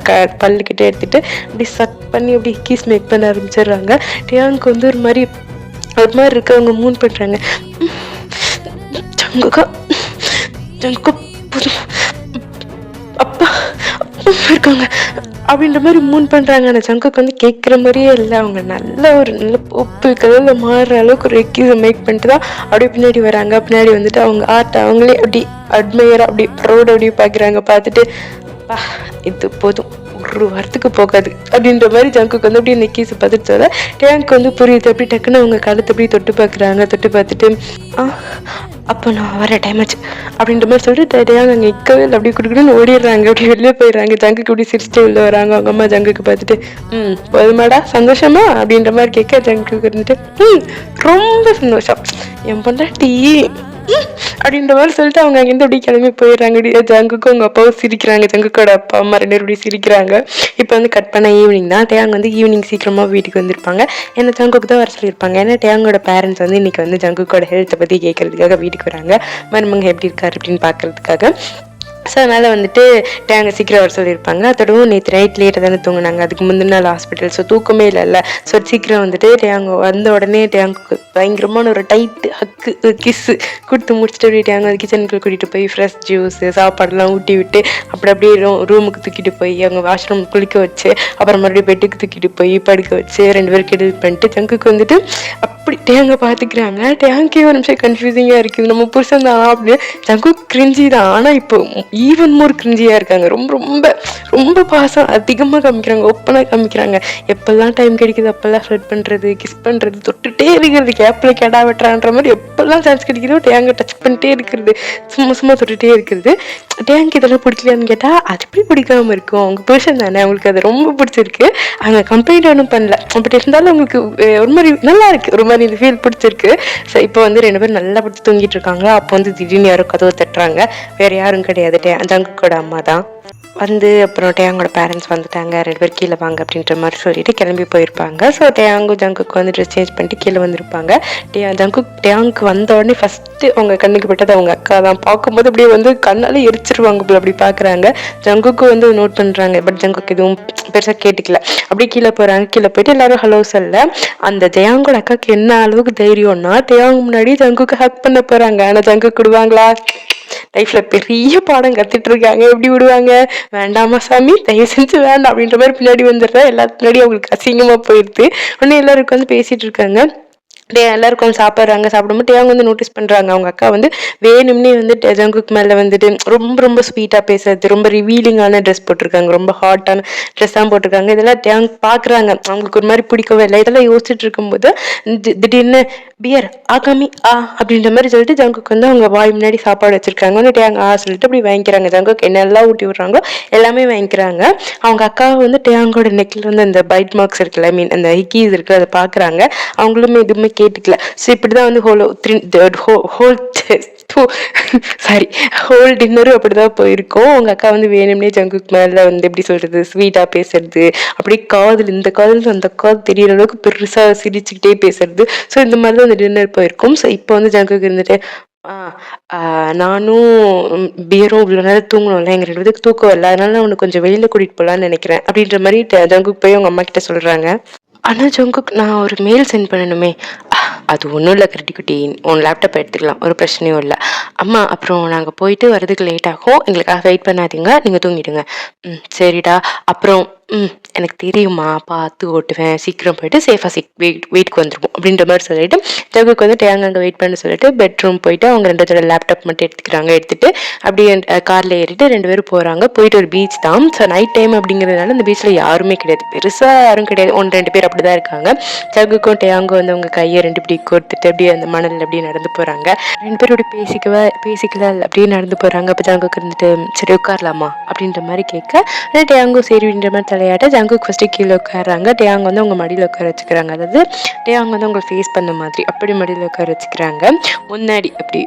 பல்லுக்கிட்டே எடுத்துகிட்டு அப்படி சட் பண்ணி அப்படி கிஸ் மேக் பண்ண ஆரம்பிச்சிடுறாங்க. டேங்க்கு வந்து ஒரு மாதிரி இருக்கு. அவங்க மூன் பண்ணுறாங்க. ஜங்குக்கா அப்பா இருக்காங்க அப்படின்ற மாதிரி மூன் பண்ணுறாங்க. ஆனால் ஜங்குக்கு வந்து கேட்குற மாதிரியே இல்லை. அவங்க நல்ல உப்பு கலரில் மாறுற அளவுக்கு ஒரு எக்கீஸை மேக் பண்ணிட்டு தான் அப்படியே பின்னாடி வராங்க. பின்னாடி வந்துட்டு அவங்க ஆர்ட் அவங்களே அப்படி அட்மையராக அப்படி ப்ரௌட் அப்படியே பார்க்குறாங்க. பார்த்துட்டு இது போதும் ஒரு வாரத்துக்கு போகாது அப்படின்ற மாதிரி ஜங்குக்கு வந்து அப்படியே நெக்கீஸை பார்த்துட்டு சொல்ல டேங்க்கு வந்து புரியுது. அப்படி டக்குன்னு அவங்க காலத்தை அப்படியே தொட்டு பார்க்குறாங்க. தொட்டு பார்த்துட்டு அப்போ நான் வர டைம் ஆச்சு அப்படின்ற மாதிரி சொல்லிட்டு டேங்க் அங்கே நிற்கவே இல்லை. அப்படியே குடுக்குன்னு ஓடிடுறாங்க. அப்படி வெளியே போயிடுறாங்க. ஜங்குக்கு அப்படி சிரிச்சுட்டு உள்ள வராங்க. அவங்க அம்மா ஜங்குக்கு பார்த்துட்டு போதுமாடா சந்தோஷமா அப்படின்ற மாதிரி கேட்க ஜங்குக்கு இருந்துட்டு ரொம்ப சந்தோஷம் என் பொண்டாட்டி அப்படின்ற மாதிரி சொல்லிட்டு அவங்க அங்கேருந்து அப்படி கிளம்பி போயிடுறாங்க. ஜங்குக்கும் அவங்க அப்பாவும் சிரிக்கிறாங்க. ஜங்குக்கோட அப்பா அம்மா 2 பேரும் அப்படி சிரிக்கிறாங்க. இப்போ வந்து கட் பண்ண ஈவினிங் தான். டேங் வந்து ஈவினிங் சீக்கிரமாக வீட்டுக்கு வந்திருப்பாங்க. ஏன்னா ஜங்குக்கு தான் வர சொல்லியிருப்பாங்க. ஏன்னா டேங்கோட பேரண்ட்ஸ் வந்து இன்னைக்கு வந்து ஜங்குக்கோட ஹெல்த்தை பற்றி கேட்கறதுக்காக வீட்டுக்கு வராங்க. மருமங்க எப்படி இருக்காரு அப்படின்னு பார்க்கறதுக்காக. ஸோ அதனால் வந்துட்டு டேங்கை சீக்கிரம் வர சொல்லியிருப்பாங்க. அதோடவும் நேற்று நைட் லேட்டாக தானே தூங்கினாங்க. அதுக்கு முந்தின நாள் ஹாஸ்பிட்டல். ஸோ தூக்கமே இல்லைல்ல. ஸோ சீக்கிரம் வந்துட்டு டேங்கு வந்த உடனே டேங்குக்கு பயங்கரமான ஒரு டைட்டு ஹக்கு கிஸ்ஸு கொடுத்து முடிச்சுட்டு அப்படியே டேங்கு அது கிச்சனுக்குள்ள கூட்டிகிட்டு போய் ஃப்ரெஷ் ஜூஸு சாப்பாடெல்லாம் ஊட்டி விட்டு அப்படியே ரூமுக்கு தூக்கிட்டு போய் அவங்க வாஷ்ரூம் குளிக்க வச்சு அப்புறம் மறுபடியும் பெட்டுக்கு தூக்கிட்டு போய் படுக்க வச்சு 2 பேருக்கு எடிட் பண்ணிட்டு ஜங்குக்கு வந்துட்டு அப்படி டேங்கை பார்த்துக்கிறாங்க. டேங்கே ஒரு நிமிஷம் கன்ஃபியூசிங்காக இருக்குது. நம்ம புருஷன் தான் அப்படின்னு ஜங்கு கிரிஞ்சி தான். ஆனால் இப்போ ஈவன் மோர் கிரிஞ்சியாக இருக்காங்க. ரொம்ப ரொம்ப ரொம்ப பாசம் அதிகமாக காமிக்கிறாங்க. ஓப்பனாக காமிக்கிறாங்க. எப்பெல்லாம் டைம் கிடைக்குது அப்போல்லாம் ஃப்ளட் பண்ணுறது, கிஸ் பண்ணுறது, தொட்டுகிட்டே இருக்கிறது, கேப்பில் கெடா வெட்டுறான்ற மாதிரி எப்பெல்லாம் சான்ஸ் கிடைக்குதோ டேங்கை டச் பண்ணிட்டே இருக்கிறது, சும்மா தொட்டுகிட்டே இருக்கிறது. டேங்க் இதெல்லாம் பிடிக்கலையான்னு கேட்டால் அது எப்படி பிடிக்காமல் இருக்கும். அவங்க புருஷன் தானே, அவங்களுக்கு அது ரொம்ப பிடிச்சிருக்கு. அவங்க கம்ப்ளைண்ட் ஒன்றும் பண்ணல. அப்படி இருந்தாலும் அவங்களுக்கு ஒரு மாதிரி நல்லா இருக்குது. ஒரு மாதிரி இந்த ஃபீல் பிடிச்சிருக்கு. ஸோ இப்போ வந்து 2 பேரும் நல்லா பிடிச்சி தூங்கிட்டு இருக்காங்க. அப்போ வந்து திடீர்னு யாரும் கதவை தட்டுறாங்க. வேறு யாரும் கிடையாது, ஜங்குக்கோட அம்மா தான் வந்து. அப்புறம் டேங்கோட பேரண்ட்ஸ் வந்துட்டாங்க. 2 பேர் கீழே வாங்க அப்படின்ற மாதிரி சொல்லிட்டு கிளம்பி போயிருப்பாங்க. ஸோ ஜங்குக்கு வந்து ட்ரெஸ் சேஞ்ச் பண்ணிட்டு கீழே வந்திருப்பாங்க. டேங்க்கு வந்த உடனே ஃபஸ்ட்டு அவங்க கண்ணுக்கு பட்டது அவங்க அக்கா தான். பார்க்கும்போது அப்படியே வந்து கண்ணாலே எரிச்சிருவாங்க போல அப்படி பார்க்குறாங்க. ஜங்குக்கு வந்து நோட் பண்ணுறாங்க. பட் ஜங்குக்கு எதுவும் பெருசாக கேட்டுக்கல. அப்படியே கீழே போகிறாங்க. கீழே போயிட்டு எல்லாரும் ஹலோ சொல்ல அந்த டேங்கோட அக்காவுக்கு என்ன அளவுக்கு தைரியம்னா டேங்கு முன்னாடி ஜங்குக்கு ஹக் பண்ண போகிறாங்க. ஆனால் ஜங்குக்கு விடுவாங்களா? லைஃப்ல பெரிய பாடம் கத்துட்டு இருக்காங்க. எப்படி விடுவாங்க? வேண்டாமா சாமி, தயவு செஞ்சு வேண்டாம் அப்படின்ற மாதிரி பின்னாடி வந்துடுறா. எல்லாத்துக்கு முன்னாடி அவங்களுக்கு அசிங்கமா போயிடுது. உடனே எல்லாருக்கும் வந்து பேசிட்டு இருக்காங்க. எல்லாருக்கும் சாப்பிட்றாங்க. சாப்பிடும்போது அவங்க வந்து நோட்டீஸ் பண்ணுறாங்க. அவங்க அக்கா வந்து வேணும்னே வந்து ஜங்குக்கு மேலே வந்துட்டு ரொம்ப ரொம்ப ஸ்வீட்டாக பேசுறது, ரொம்ப ரிவீலிங்கான ட்ரெஸ் போட்டிருக்காங்க, ரொம்ப ஹாட்டான ட்ரெஸ் தான் போட்டிருக்காங்க. இதெல்லாம் டேங் பார்க்குறாங்க. அவங்களுக்கு ஒரு மாதிரி பிடிக்கவே இல்லை. இதெல்லாம் யோசிச்சுட்டு இருக்கும்போது திடீர்னு பியர் ஆகாமி அப்படின்ற மாதிரி சொல்லிட்டு ஜங்குக்கு வந்து அவங்க வாய் முன்னாடி சாப்பாடு வச்சிருக்காங்க. வந்து டேங் சொல்லிட்டு அப்படி வாங்கிக்கிறாங்க. ஜங்குக்கு என்னெல்லாம் ஊட்டி விடுறாங்களோ எல்லாமே வாங்கிக்கிறாங்க. அவங்க அக்கா வந்து டேங்கோட நெக்கில் வந்து அந்த பைட் மார்க்ஸ் இருக்குல்ல, மீன் அந்த ஹிக்கீஸ் இருக்குல்ல, அதை பார்க்குறாங்க. அவங்களுமே எதுவுமே கேட்டுக்கல. ஸோ இப்படிதான் வந்து ஹோல் டின்னரும் அப்படிதான் போயிருக்கோம். உங்க அக்கா வந்து வேணும்னே ஜங்குக்கு மேல வந்து எப்படி சொல்றது, ஸ்வீட்டா பேசுறது, அப்படியே காதல் இந்த காதல் அந்த காதல் தெரியற அளவுக்கு பெருசா சிரிச்சுக்கிட்டே பேசுறது. ஸோ இந்த மாதிரிதான் அந்த டின்னர் போயிருக்கும். ஸோ இப்போ வந்து ஜங்குக்கு இருந்துட்டு நானும் பியரும் இவ்வளோ நேரம் தூங்கணும்ல, எங்க 2 பேருக்கு தூக்கம் இல்லை, அதனால உனக்கு கொஞ்சம் வெளியில கூட்டிட்டு போலான்னு நினைக்கிறேன் அப்படின்ற மாதிரி ஜங்குக்கு போய் அவங்க அம்மா கிட்ட சொல்றாங்க. ஆனால் ஜங்குக் நான் ஒரு மெயில் சென்ட் பண்ணணுமே. அது ஒன்றும் இல்லை கிரிட்டிக்குட்டி, உன் லேப்டாப் எடுத்துக்கலாம், ஒரு பிரச்சனையும் இல்லை. அம்மா அப்புறம் நாங்கள் போயிட்டு வரதுக்கு லேட் ஆகும், எங்களுக்காக வெயிட் பண்ணாதீங்க, நீங்கள் தூங்கிடுங்க. சரிடா. அப்புறம் எனக்கு தெரியுமா, பார்த்து ஓட்டுவேன், சீக்கிரம் போயிட்டு சேஃபாக வீட்டுக்கு வந்துருவோம் அப்படின்ற மாதிரி சொல்லிட்டு ஜங்குக்கு வந்து டேயாங் அங்கே வெயிட் பண்ண சொல்லிட்டு பெட்ரூம் போயிட்டு அவங்க 2 பேரோட லேப்டாப் மட்டும் எடுத்துட்டு அப்படியே காரில் ஏறிட்டு 2 பேரும் போகிறாங்க. போயிட்டு ஒரு பீச் தான். ஸோ நைட் டைம் அப்படிங்கிறதுனால அந்த பீச்சில் யாருமே கிடையாது, பெருசாக யாரும் கிடையாது, 1-2 பேர் அப்படி தான் இருக்காங்க. ஜங்குக்கும் டேயாங்கும் வந்து அவங்க கையை 2 இப்படி கொடுத்துட்டு அப்படியே அந்த மணலில் அப்படியே நடந்து போகிறாங்க. 2 பேரோட பேசிக்கல அப்படியே நடந்து போகிறாங்க. அப்போ ஜங்குக்கு இருந்துட்டு சரி உட்காரலாமா அப்படின்ற மாதிரி கேட்க டேயாங்கும் சரி அப்படின்ற மாதிரி தலையாட்ட ஜங்குக்கு ஃபஸ்ட்டு கீழே உட்காடுறாங்க. டேயாங் வந்து அவங்க மடியில் உட்கார வச்சுக்கிறாங்க. அதாவது டேயாங் வந்து அவங்க ஃபேஸ் பண்ண மாதிரி அப்படி மடியில் உட்கார வச்சுக்கிறாங்க. முன்னாடி அப்படி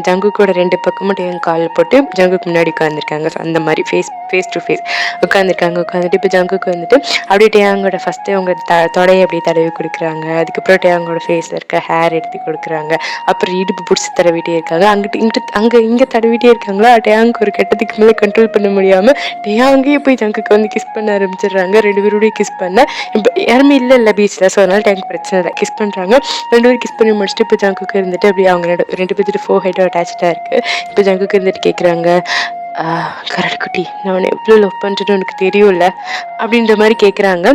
ஜங்குக்கோட 2 பக்கமும் டேயாங் கால் போட்டு ஜங்குக்கு முன்னாடி உட்காந்துருக்காங்க. அந்த மாதிரி ஃபேஸ் டு ஃபேஸ் உட்காந்துட்டு இப்போ ஜங்குக்கு வந்துட்டு அப்படியே டேயாங்கோட ஃபஸ்ட்டு அவங்க தொடையை அப்படியே தடவி கொடுக்குறாங்க. அதுக்கப்புறம் டேயாங்கோட ஃபேஸில் இருக்க ஹேர் எடுத்து கொடுக்குறாங்க. அப்புறம் இடுப்பு பிடிச்சி தடவிட்டே இருக்காங்க. இங்கே தடவிட்டே இருக்காங்களா. டேயாங்க்கு ஒரு கட்டத்துக்கு மேலே கண்ட்ரோல் பண்ண முடியாமல் டேயாங்கே போய் ஜங்குக்கு வந்து கிஸ் பண்ண ஆரம்பிச்சிடுறாங்க. 2 பேரோடய கிஸ் பண்ண இப்போ யாருமே இல்லை பீச்சில். ஸோ அதனால டேங்க் பிரச்சனை இல்லை, கிஸ் பண்ணுறாங்க. 2 பேரும் கிஸ் பண்ணி முடிச்சுட்டு இப்போ ஜங்குக்கு இருந்துட்டு அப்படியே அவங்க 2 பேர்த்துட்டு 4 ஹெட்டும் அட்டாச்சாக இருக்குது. இப்போ ஜங்குக்கு இருந்துட்டு கேட்குறாங்க, கரடி குட்டி நான் உன்னை எவ்வளோ லவ் பண்ணுறேன்னு உனக்கு தெரியும்ல அப்படின்ற மாதிரி கேட்குறாங்க.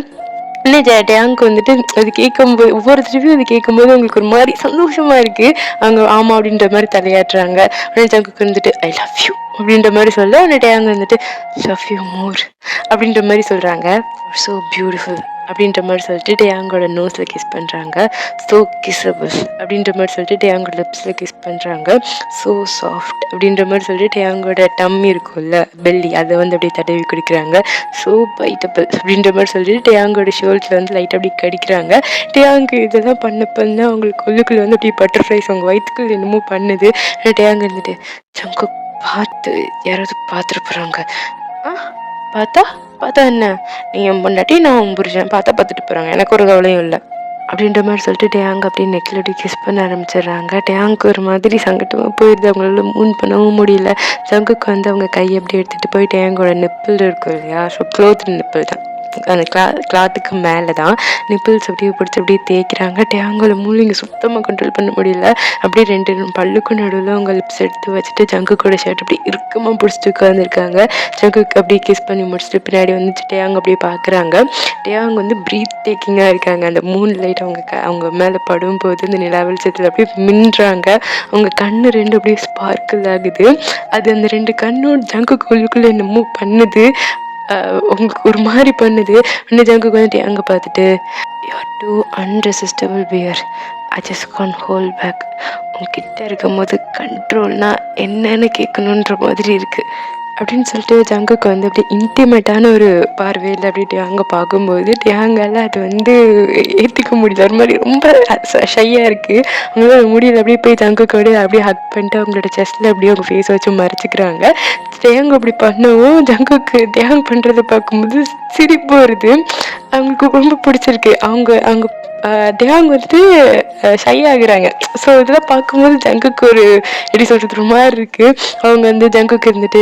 இன்னும் டேங்க் வந்துட்டு அது கேட்கும்போது ஒவ்வொரு திருப்பியும் அது கேட்கும்போது அவங்களுக்கு ஒரு மாதிரி சந்தோஷமாக இருக்குது. அவங்க ஆமாம் அப்படின்ற மாதிரி தலையாட்டுறாங்க. உடனே ஜங்குக்கு வந்துட்டு ஐ லவ் யூ அப்படின்ற மாதிரி சொல்ல உடனே டேங்க் வந்துட்டு லவ் யூ மோர் அப்படின்ற மாதிரி சொல்கிறாங்க. ஸோ பியூட்டிஃபுல் அப்படின்ற மாதிரி சொல்லிட்டு டேயாங்கோட நோஸில் கிஸ் பண்ணுறாங்க. ஸோ கிஸ்ஸபிள் அப்படின்ற மாதிரி சொல்லிட்டு டேயாங்கோட லிப்ஸில் கிஸ் பண்ணுறாங்க. ஸோ சாஃப்ட் அப்படின்ற மாதிரி சொல்லிட்டு டேயாங்கோட டம்மி இருக்கும்ல பெல்லி அதை வந்து அப்படியே தடவி குடிக்கிறாங்க. ஸோ பைட்டபிள் அப்படின்ற மாதிரி சொல்லிட்டு டேயாங்கோட ஷோல்ஸில் வந்து லைட்டாக அப்படி கடிக்கிறாங்க. டேயாங்கு இதெல்லாம் பண்ண அவங்களுக்கு உள்ளுக்குள்ளே வந்து அப்படியே பட்டர்ஃப்ளைஸ் அவங்க வயிற்றுக்குள்ள என்னமோ பண்ணுது. டேயாங்க இருந்துட்டு ஜங்கு பார்த்து யாராவது பார்த்துட்டு போகிறாங்க. பார்த்தா என்ன, நீ என் பொண்டாட்டி நான் உன் புருஷன், பார்த்துட்டு போகிறாங்க, எனக்கு ஒரு கவலையும் இல்லை அப்படின்ற மாதிரி சொல்லிட்டு டேயாங் அப்படியே நெக்கிலடி கிஸ் பண்ண ஆரம்பிச்சிடுறாங்க. டேயாங்க்கு ஒரு மாதிரி சங்கட்டமாக போயிடுது. அவங்களால மூன் பண்ணவும் முடியல. ஜங்குக்கு வந்து அவங்க கையை அப்படியே எடுத்துகிட்டு போய் டேயாங்கோட நிப்பிள் இருக்கும் இல்லையா, ஸோ க்ளோத் நிப்பிள் தான், அந்த கிளாத்துக்கு மேலே தான் நிப்பிள்ஸ் அப்படியே பிடிச்சி அப்படியே தேய்க்கிறாங்க. டேயாங்கோட மூலிங்க சுத்தமாக கண்ட்ரோல் பண்ண முடியல. அப்படியே 2 பல்லுக்கும் நடுவில் அவங்க லிப்ஸ் எடுத்து வச்சுட்டு ஜங்குக்கோட ஷர்ட் அப்படியே இறுக்கமாக பிடிச்சிட்டு உட்காந்துருக்காங்க. ஜங்குக்கு அப்படியே கிஸ் பண்ணி முடிச்சுட்டு பின்னாடி வந்துட்டு டேயாங் அப்படியே பார்க்குறாங்க. டேயாங் வந்து ப்ரீத் டேக்கிங்காக இருக்காங்க. அந்த மூன் லைட் அவங்க மேலே படும்போது அந்த நிலா வெளிச்சத்தில் அப்படியே மின்றாங்க. அவங்க கண்ணு 2 அப்படியே ஸ்பார்க்கிள் ஆகுது. அது அந்த 2 கண்ணோட ஜங்குக்கு உள்ளுக்குள்ளே என்னமோ பண்ணுது, உங்களுக்கு ஒரு மாதிரி பண்ணுது. இன்னும் ஜங்குக்கு வந்துட்டு அங்கே பார்த்துட்டு you are too irresistible bear, I just can't hold back. உங்ககிட்ட இருக்கும் போது கண்ட்ரோல்னா என்னன்னு கேட்கணுன்ற மாதிரி இருக்குது அப்படின்னு சொல்லிட்டு ஜங்குக்கு வந்து அப்படியே இன்டிமேட்டான ஒரு பார்வையில் அப்படியே டேயாங்க பார்க்கும்போது டேயாங்கால அது வந்து ஏற்றுக்க முடியல. ஒரு மாதிரி ரொம்ப ஷையாக இருக்குது. அவங்களால முடியல. அப்படியே போய் ஜங்குக்கு அப்படியே ஹக் பண்ணிட்டு அவங்களோட செஸ்ட்டில் அப்படியே அவங்க ஃபேஸ் வச்சு மறைச்சிக்கிறாங்க. டேயாங் அப்படி பண்ணவும் ஜங்குக்கு டேயாங் பண்ணுறதை பார்க்கும்போது சிரிப்பு வருது. அவங்களுக்கு ரொம்ப பிடிச்சிருக்கு. அவங்க டேயாங் வந்துட்டு ஷை ஆகுறாங்க. ஸோ இதெல்லாம் பார்க்கும்போது ஜங்குக்கு ஒரு எப்படி சொல்கிறது ஒரு மாதிரி இருக்குது. அவங்க வந்து ஜங்குக்கு இருந்துட்டு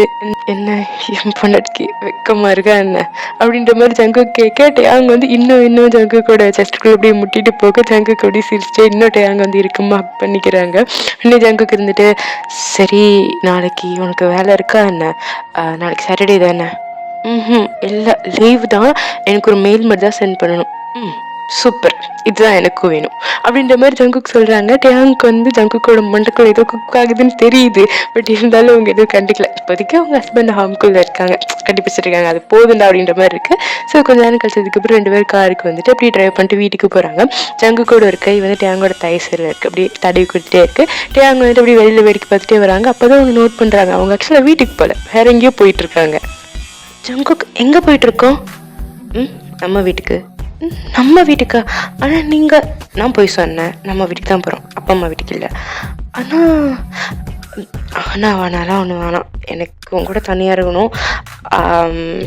என்ன என் பொண்டாட்டிக்கு வெக்கமாக இருக்கா என்ன அப்படின்ற மாதிரி ஜங்குக்கு கேட்க டேயாங் வந்து இன்னும் ஜங்குக்கோட செஸ்ட்டுக்குள்ளே அப்படியே முட்டிட்டு போக ஜங்குக்கு அப்படியே சிரிச்சுட்டு இன்னும் டேயாங் வந்து இருக்குமா ஹக் பண்ணிக்கிறாங்க. இன்னும் ஜங்குக்கு இருந்துட்டு சரி நாளைக்கு உனக்கு வேலை இருக்கா என்ன, நாளைக்கு சாட்டர்டே தானே, இல்லை லீவ் தான், எனக்கு ஒரு மெயில் மாதிரி தான் சென்ட் பண்ணணும், சூப்பர் இதுதான் எனக்கும் வேணும் அப்படின்ற மாதிரி ஜங்குக்கு சொல்கிறாங்க. டேயாங்க்கு வந்து ஜங்குக்கோட மண்டக்குள்ள ஏதோ குக் ஆகுதுன்னு தெரியுது. பட் இருந்தாலும் அவங்க எதுவும் கண்டுக்கல. இப்போதைக்கு அவங்க ஹஸ்பண்ட் ஹாம்குள்ளே இருக்காங்க, கண்டிப்பிச்சிருக்காங்க, அது போதுண்டா அப்படின்ற மாதிரி இருக்குது. ஸோ கொஞ்ச நேரம் கழிச்சதுக்கப்புறம் 2 பேர் காருக்கு வந்துட்டு அப்படியே ட்ரைவ் பண்ணிட்டு வீட்டுக்கு போகிறாங்க. ஜங்குக்கோட ஒரு கை வந்து டேயாங்கோட தைசரில் இருக்குது, அப்படியே தடவி கொடுத்துட்டே இருக்குது. டேயாங் வந்துட்டு அப்படியே வெளியில் வேடிக்கை பார்த்துட்டே வராங்க. அப்போ தான் அவங்க நோட் பண்ணுறாங்க அவங்க ஆக்சுவலாக வீட்டுக்கு போகல, வேற எங்கேயோ போயிட்டுருக்காங்க. ஜங்குக்கு எங்கே போயிட்டுருக்கோம், நம்ம வீட்டுக்கா, ஆனால் நீங்கள், நான் போய் சொன்னேன் நம்ம வீட்டுக்கு தான் போகிறோம், அப்பா அம்மா வீட்டுக்கு இல்லை. ஆனால் வேணாலாம் ஒன்று வேணாம், எனக்கு உங்க கூட தனியாக இருக்கணும்,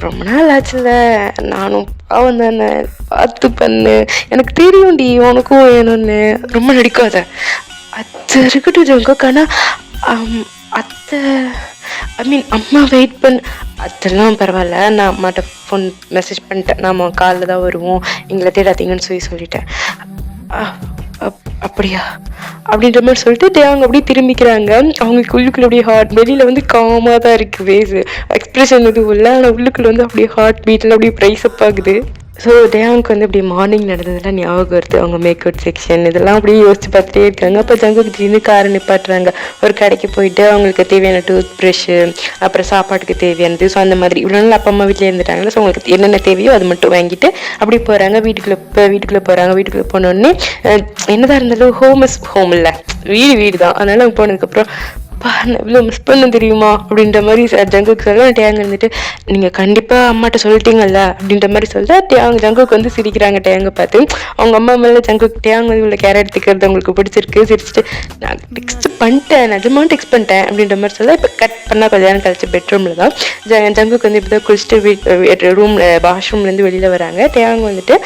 ரொம்ப நாள் ஆச்சுல, நானும் பாவம் தானே, பார்த்து பண்ணு, எனக்கு தெரியும்டி உனக்கும் வேணும்னு, ரொம்ப நடிக்காத, அது இருக்கட்டும் ஜங்குக்கு. ஆனால் அத்தை அம்மா வெயிட் பண்ண, அதெல்லாம் பரவாயில்ல, நான் அம்மாட்ட ஃபோன் மெசேஜ் பண்ணிட்டேன், நாம் காலைல தான் வருவோம், எங்களை தேடாதீங்கன்னு சொல்லிட்டேன். அப்படியா அப்படின்ற மாதிரி சொல்லிட்டு டேயாங் அப்படியே திரும்பிக்கிறாங்க. அவங்களுக்கு உள்ளுக்குள்ள அப்படியே ஹார்ட் வெளியில் வந்து காமாக தான் இருக்குது ஃபேஸ், எக்ஸ்பிரஷன் எதுவும் இல்லை, ஆனால் உள்ளுக்குள்ள வந்து அப்படியே ஹார்ட் பீட்டில் அப்படியே ப்ரைஸ் அப் ஆகுது. ஸோ டேயாங்க்கு வந்து அப்படி மார்னிங் நடந்ததெல்லாம் ஞாபகம் வருது. அவங்க மேக்கப் செக்ஷன் இதெல்லாம் அப்படியே யோசிச்சு பார்த்துட்டே இருக்காங்க. அப்போ ஜங்குக்கு திடீர்னு காரை நிப்பாட்டுறாங்க. ஒரு கடைக்கு போயிட்டு அவங்களுக்கு தேவையான டூத் ப்ரஷ்ஷு, அப்புறம் சாப்பாட்டுக்கு தேவையானது, ஸோ அந்த மாதிரி இவ்வளோ நாள் அப்பா அம்மா வீட்டிலே இருந்துட்டாங்களா, ஸோ அவங்களுக்கு என்னென்ன தேவையோ அது மட்டும் வாங்கிட்டு அப்படி போகிறாங்க. வீட்டுக்குள்ளே போகிறாங்க. வீட்டுக்குள்ளே போனோடனே என்னதான் இருந்தாலும் ஹோம் இஸ் ஹோம் இல்லை, வீடு தான். அதனால அவங்க போனதுக்கப்புறம் நான் இவ்வளோ மிஸ் பண்ண தெரியுமா அப்படின்ற மாதிரி ஜங்குக்கு சொல்ல, டேயாங் இருந்துட்டு நீங்கள் கண்டிப்பாக அம்மாட்ட சொல்லிட்டீங்கல்ல அப்படின்ற மாதிரி சொல்ல ஜங்குக்கு வந்து சிரிக்கிறாங்க. டேயாங்கை பார்த்து அவங்க அம்மா மேலே டேயாங் வந்து இவ்வளோ கேர் எடுத்துக்கிறது அவங்களுக்கு பிடிச்சிருக்கு. சிரிச்சுட்டு நான் டெக்ஸ்ட் பண்ணிட்டேன், நிஜமாக டெக்ஸ்ட் பண்ணிட்டேன் அப்படின்ற மாதிரி சொல்ல, இப்போ கட் பண்ணால் கொஞ்ச நேரம் கழிச்சு பெட்ரூமில் தான் ஜங்குக்கு வந்து இப்போ தான் குளிச்சுட்டு வாஷ்ரூம்லேருந்து வெளியில் வராங்க. டேயாங் வந்துட்டு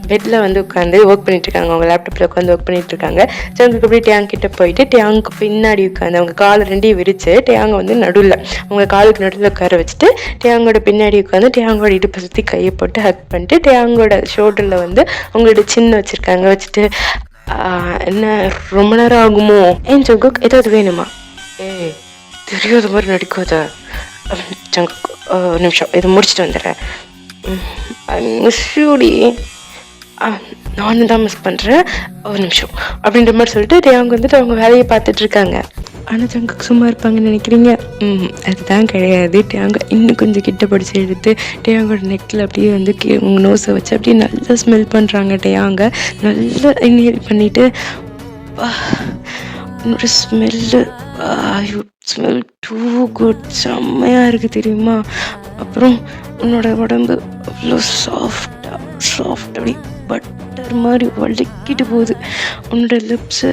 பெட்டில் வந்து உட்காந்து ஒர்க் பண்ணிட்டுருக்காங்க. அவங்க லேப்டாப்பில் உட்காந்து ஒர்க் பண்ணிட்டுருக்காங்க. ஜங்குக்கு அப்படியே டேயாங் கிட்டே போயிட்டு டேயாங்க்கு பின்னாடி உட்காந்து அவங்க காலை ரெண்டையும் விரித்து டேயாங்கை வந்து நடுவில் அவங்க காலுக்கு நடுவில் உட்கார வச்சுட்டு டேயாங்கோட பின்னாடி உட்காந்து டேயாங்கோட இடுப்பை சுற்றி கையை போட்டு ஹக் பண்ணிட்டு டேயாங்கோட ஷோல்டரில் வந்து அவங்களோட சின்ன வச்சுருக்காங்க. வச்சுட்டு என்ன ரொம்ப நேரம் ஆகுமோ, ஏன் ஜங்குக் ஏதாவது வேணுமா, தெரியாத மாதிரி நடிக்காத ஜங்குக், ஒரு நிமிஷம் இதை முடிச்சுட்டு வந்துடுறேன், ஐ மிஸ் யூடி, நானும் தான் மிஸ் பண்ணுறேன், ஒரு நிமிஷம் அப்படின்ற மாதிரி சொல்லிட்டு டேயாங் வந்துட்டு அவங்க வேலையை பார்த்துட்ருக்காங்க. ஆனால் ஜங்குக்கு சும்மா இருப்பாங்கன்னு நினைக்கிறீங்க? அதுதான் கிடையாது. டேயாங்க இன்னும் கொஞ்சம் கிட்ட படித்து எடுத்து டேயாங்கோட நெக்கில் அப்படியே வந்து உங்கள் நோஸை வச்சு அப்படியே நல்லா ஸ்மெல் பண்ணுறாங்க. டேயாங்க நல்லா இன்ஹேல் பண்ணிவிட்டு என்னோட smell you smell too good, செம்மையாக இருக்குது தெரியுமா, அப்புறம் உன்னோட உடம்பு அவ்வளோ சாஃப்ட் அப்படி பட்டர் மாதிரி வலிக்கிட்டு போகுது, உன்னோட லிப்ஸு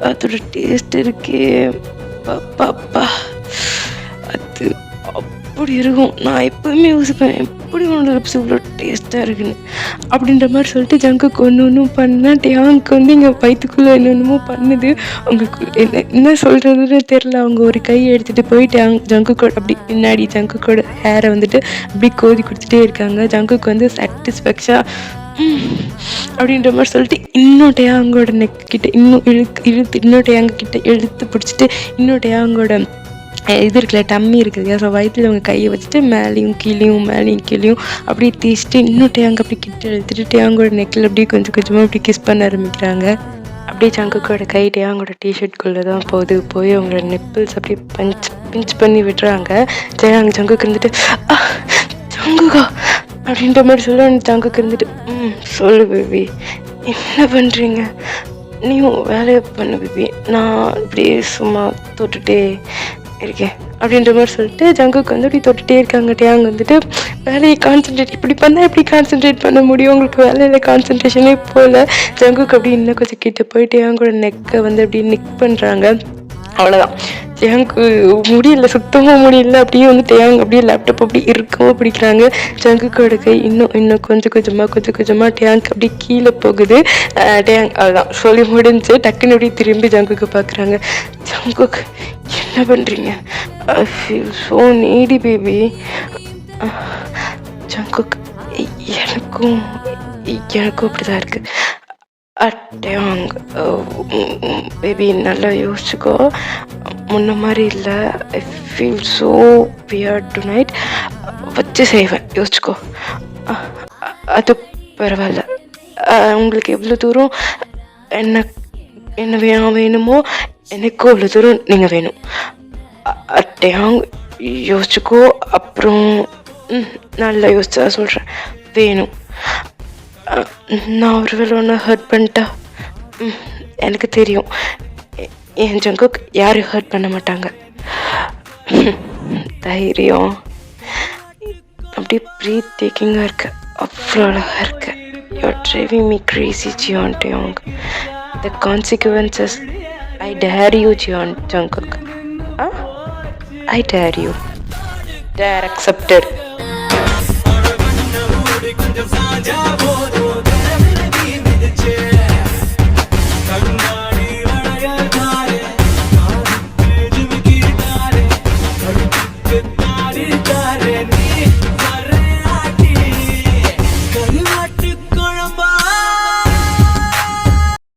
அதோட டேஸ்ட் இருக்கே பாப்பா, அது அப்படி இருக்கும். நான் எப்போவுமே யோசிப்பேன் எப்படி உன்னோட லிப்ஸ் இவ்வளோ டேஸ்ட்டாக இருக்குன்னு அப்படின்ற மாதிரி சொல்லிட்டு ஜங்குக்கு ஒன்று பண்ணேன். டேயாங்க்கு வந்து இங்கே வயிற்றுக்குள்ளே என்னென்னமோ பண்ணுது. அவங்களுக்கு என்ன சொல்கிறதுன்னு தெரில. அவங்க ஒரு கையை எடுத்துகிட்டு போய் ஜங்குக்கோட அப்படி பின்னாடி ஜங்குக்கோட ஹேரை வந்துட்டு அப்படி கோதி கொடுத்துட்டே இருக்காங்க. ஜங்குக்கு வந்து சாட்டிஸ்ஃபேக்ஷனாக அப்படின்ற மாதிரி சொல்லிட்டு இன்னும் டேயாங்கோட நெக்கிட்ட இன்னும் இன்னும் டேயாங்க கிட்ட இழுத்து பிடிச்சிட்டு இன்னும் டேயாங்கோட இது இருக்குல்ல டம்மி இருக்குது இல்லையா, ஸோ வயிற்றில் அவங்க கையை வச்சுட்டு மேலேயும் கீழேயும் அப்படியே தேய்ச்சிட்டு இன்னும் டேயாங்க அப்படி கிட்ட இழுத்துட்டு டேயாங்கோட நெக்கில் அப்படியே கொஞ்சம் கொஞ்சமாக அப்படி கிஸ் பண்ண ஆரம்பிக்கிறாங்க. அப்படியே ஜங்குக்கோட கை டேயாங்கோட டிஷர்ட்குள்ளே தான் போய் அவங்களோட நெப்பிள்ஸ் அப்படியே பிஞ்ச் பண்ணி விடுறாங்க. ஜங்குக்கு இருந்துட்டு ஜங்குக்கா அப்படின்ற மாதிரி சொல்ல, ஜங்குக்கு இருந்துட்டு சொல்லு பேபி, என்ன பண்ணுறீங்க, நீயும் வேலையை பண்ணு பேபி, நான் அப்படியே சும்மா தொட்டுட்டே இருக்கேன் அப்படின்ற மாதிரி சொல்லிட்டு ஜங்குக்கு வந்து அப்படி தொட்டுட்டே இருக்காங்க. டேயாங் வந்துட்டு வேலையை கான்சென்ட்ரேட் இப்படி பண்ணால் எப்படி கான்சென்ட்ரேட் பண்ண முடியும், உங்களுக்கு வேலையில் கான்சென்ட்ரேஷனே போகல. ஜங்குக்கு அப்படி இன்னும் கொஞ்சம் கிட்ட போய் டேயாங்கோட நெக்கை வந்து அப்படி நிக் பண்ணுறாங்க. அவ்வளோதான், டேயாங்க்கு முடியல, சுத்தமாக முடியல. அப்படியே வந்து டேயாங் அப்படியே லேப்டாப் அப்படி இருக்கவும் பிடிக்கிறாங்க. ஜங்குக்கோட கை இன்னும் கொஞ்சம் கொஞ்சமாக டேயாங்க் அப்படி கீழே போகுது. டேயாங் அவ்வளோதான் சொல்லி முடிஞ்சு டக்குன்னு அப்படியே திரும்பி ஜங்குக்கு பார்க்குறாங்க. ஜங்குக் என்ன பண்ணுறீங்க, I feel so needy baby. Jungkook எனக்கும் அப்படி தான் இருக்குது. டேயாங் பேபி நல்லா யோசிச்சுக்கோ, முன்ன மாதிரி இல்லை, ஐ ஃபீல் ஸோ வியர்ட் டுநைட், வச்சு செய்வேன் யோசிச்சுக்கோ, அது பரவாயில்ல, உங்களுக்கு எவ்வளோ தூரம் என்ன வேணுமோ எனக்கும் அவ்வளோ தூரம் நீங்கள் வேணும். டேயாங் யோசிச்சுக்கோ, அப்புறம் நல்லா யோசிச்சா சொல்கிறேன், வேணும். நான் ஒரு வேளை ஒன்று ஹர்ட் பண்ணிட்டா, எனக்கு தெரியும் என் ஜங்குக் யாரும் ஹர்ட் பண்ண மாட்டாங்க, தைரியம். அப்படியே ப்ரீத் டேக்கிங்காக இருக்கு, அவ்வளோ அழகாக இருக்கு. You're driving me crazy, Jeon Taeyong. The consequences, I dare you, Jeon Jungkook. I dare you. Dare accepted. கொஞ்சம் சாஞ்சா போதும்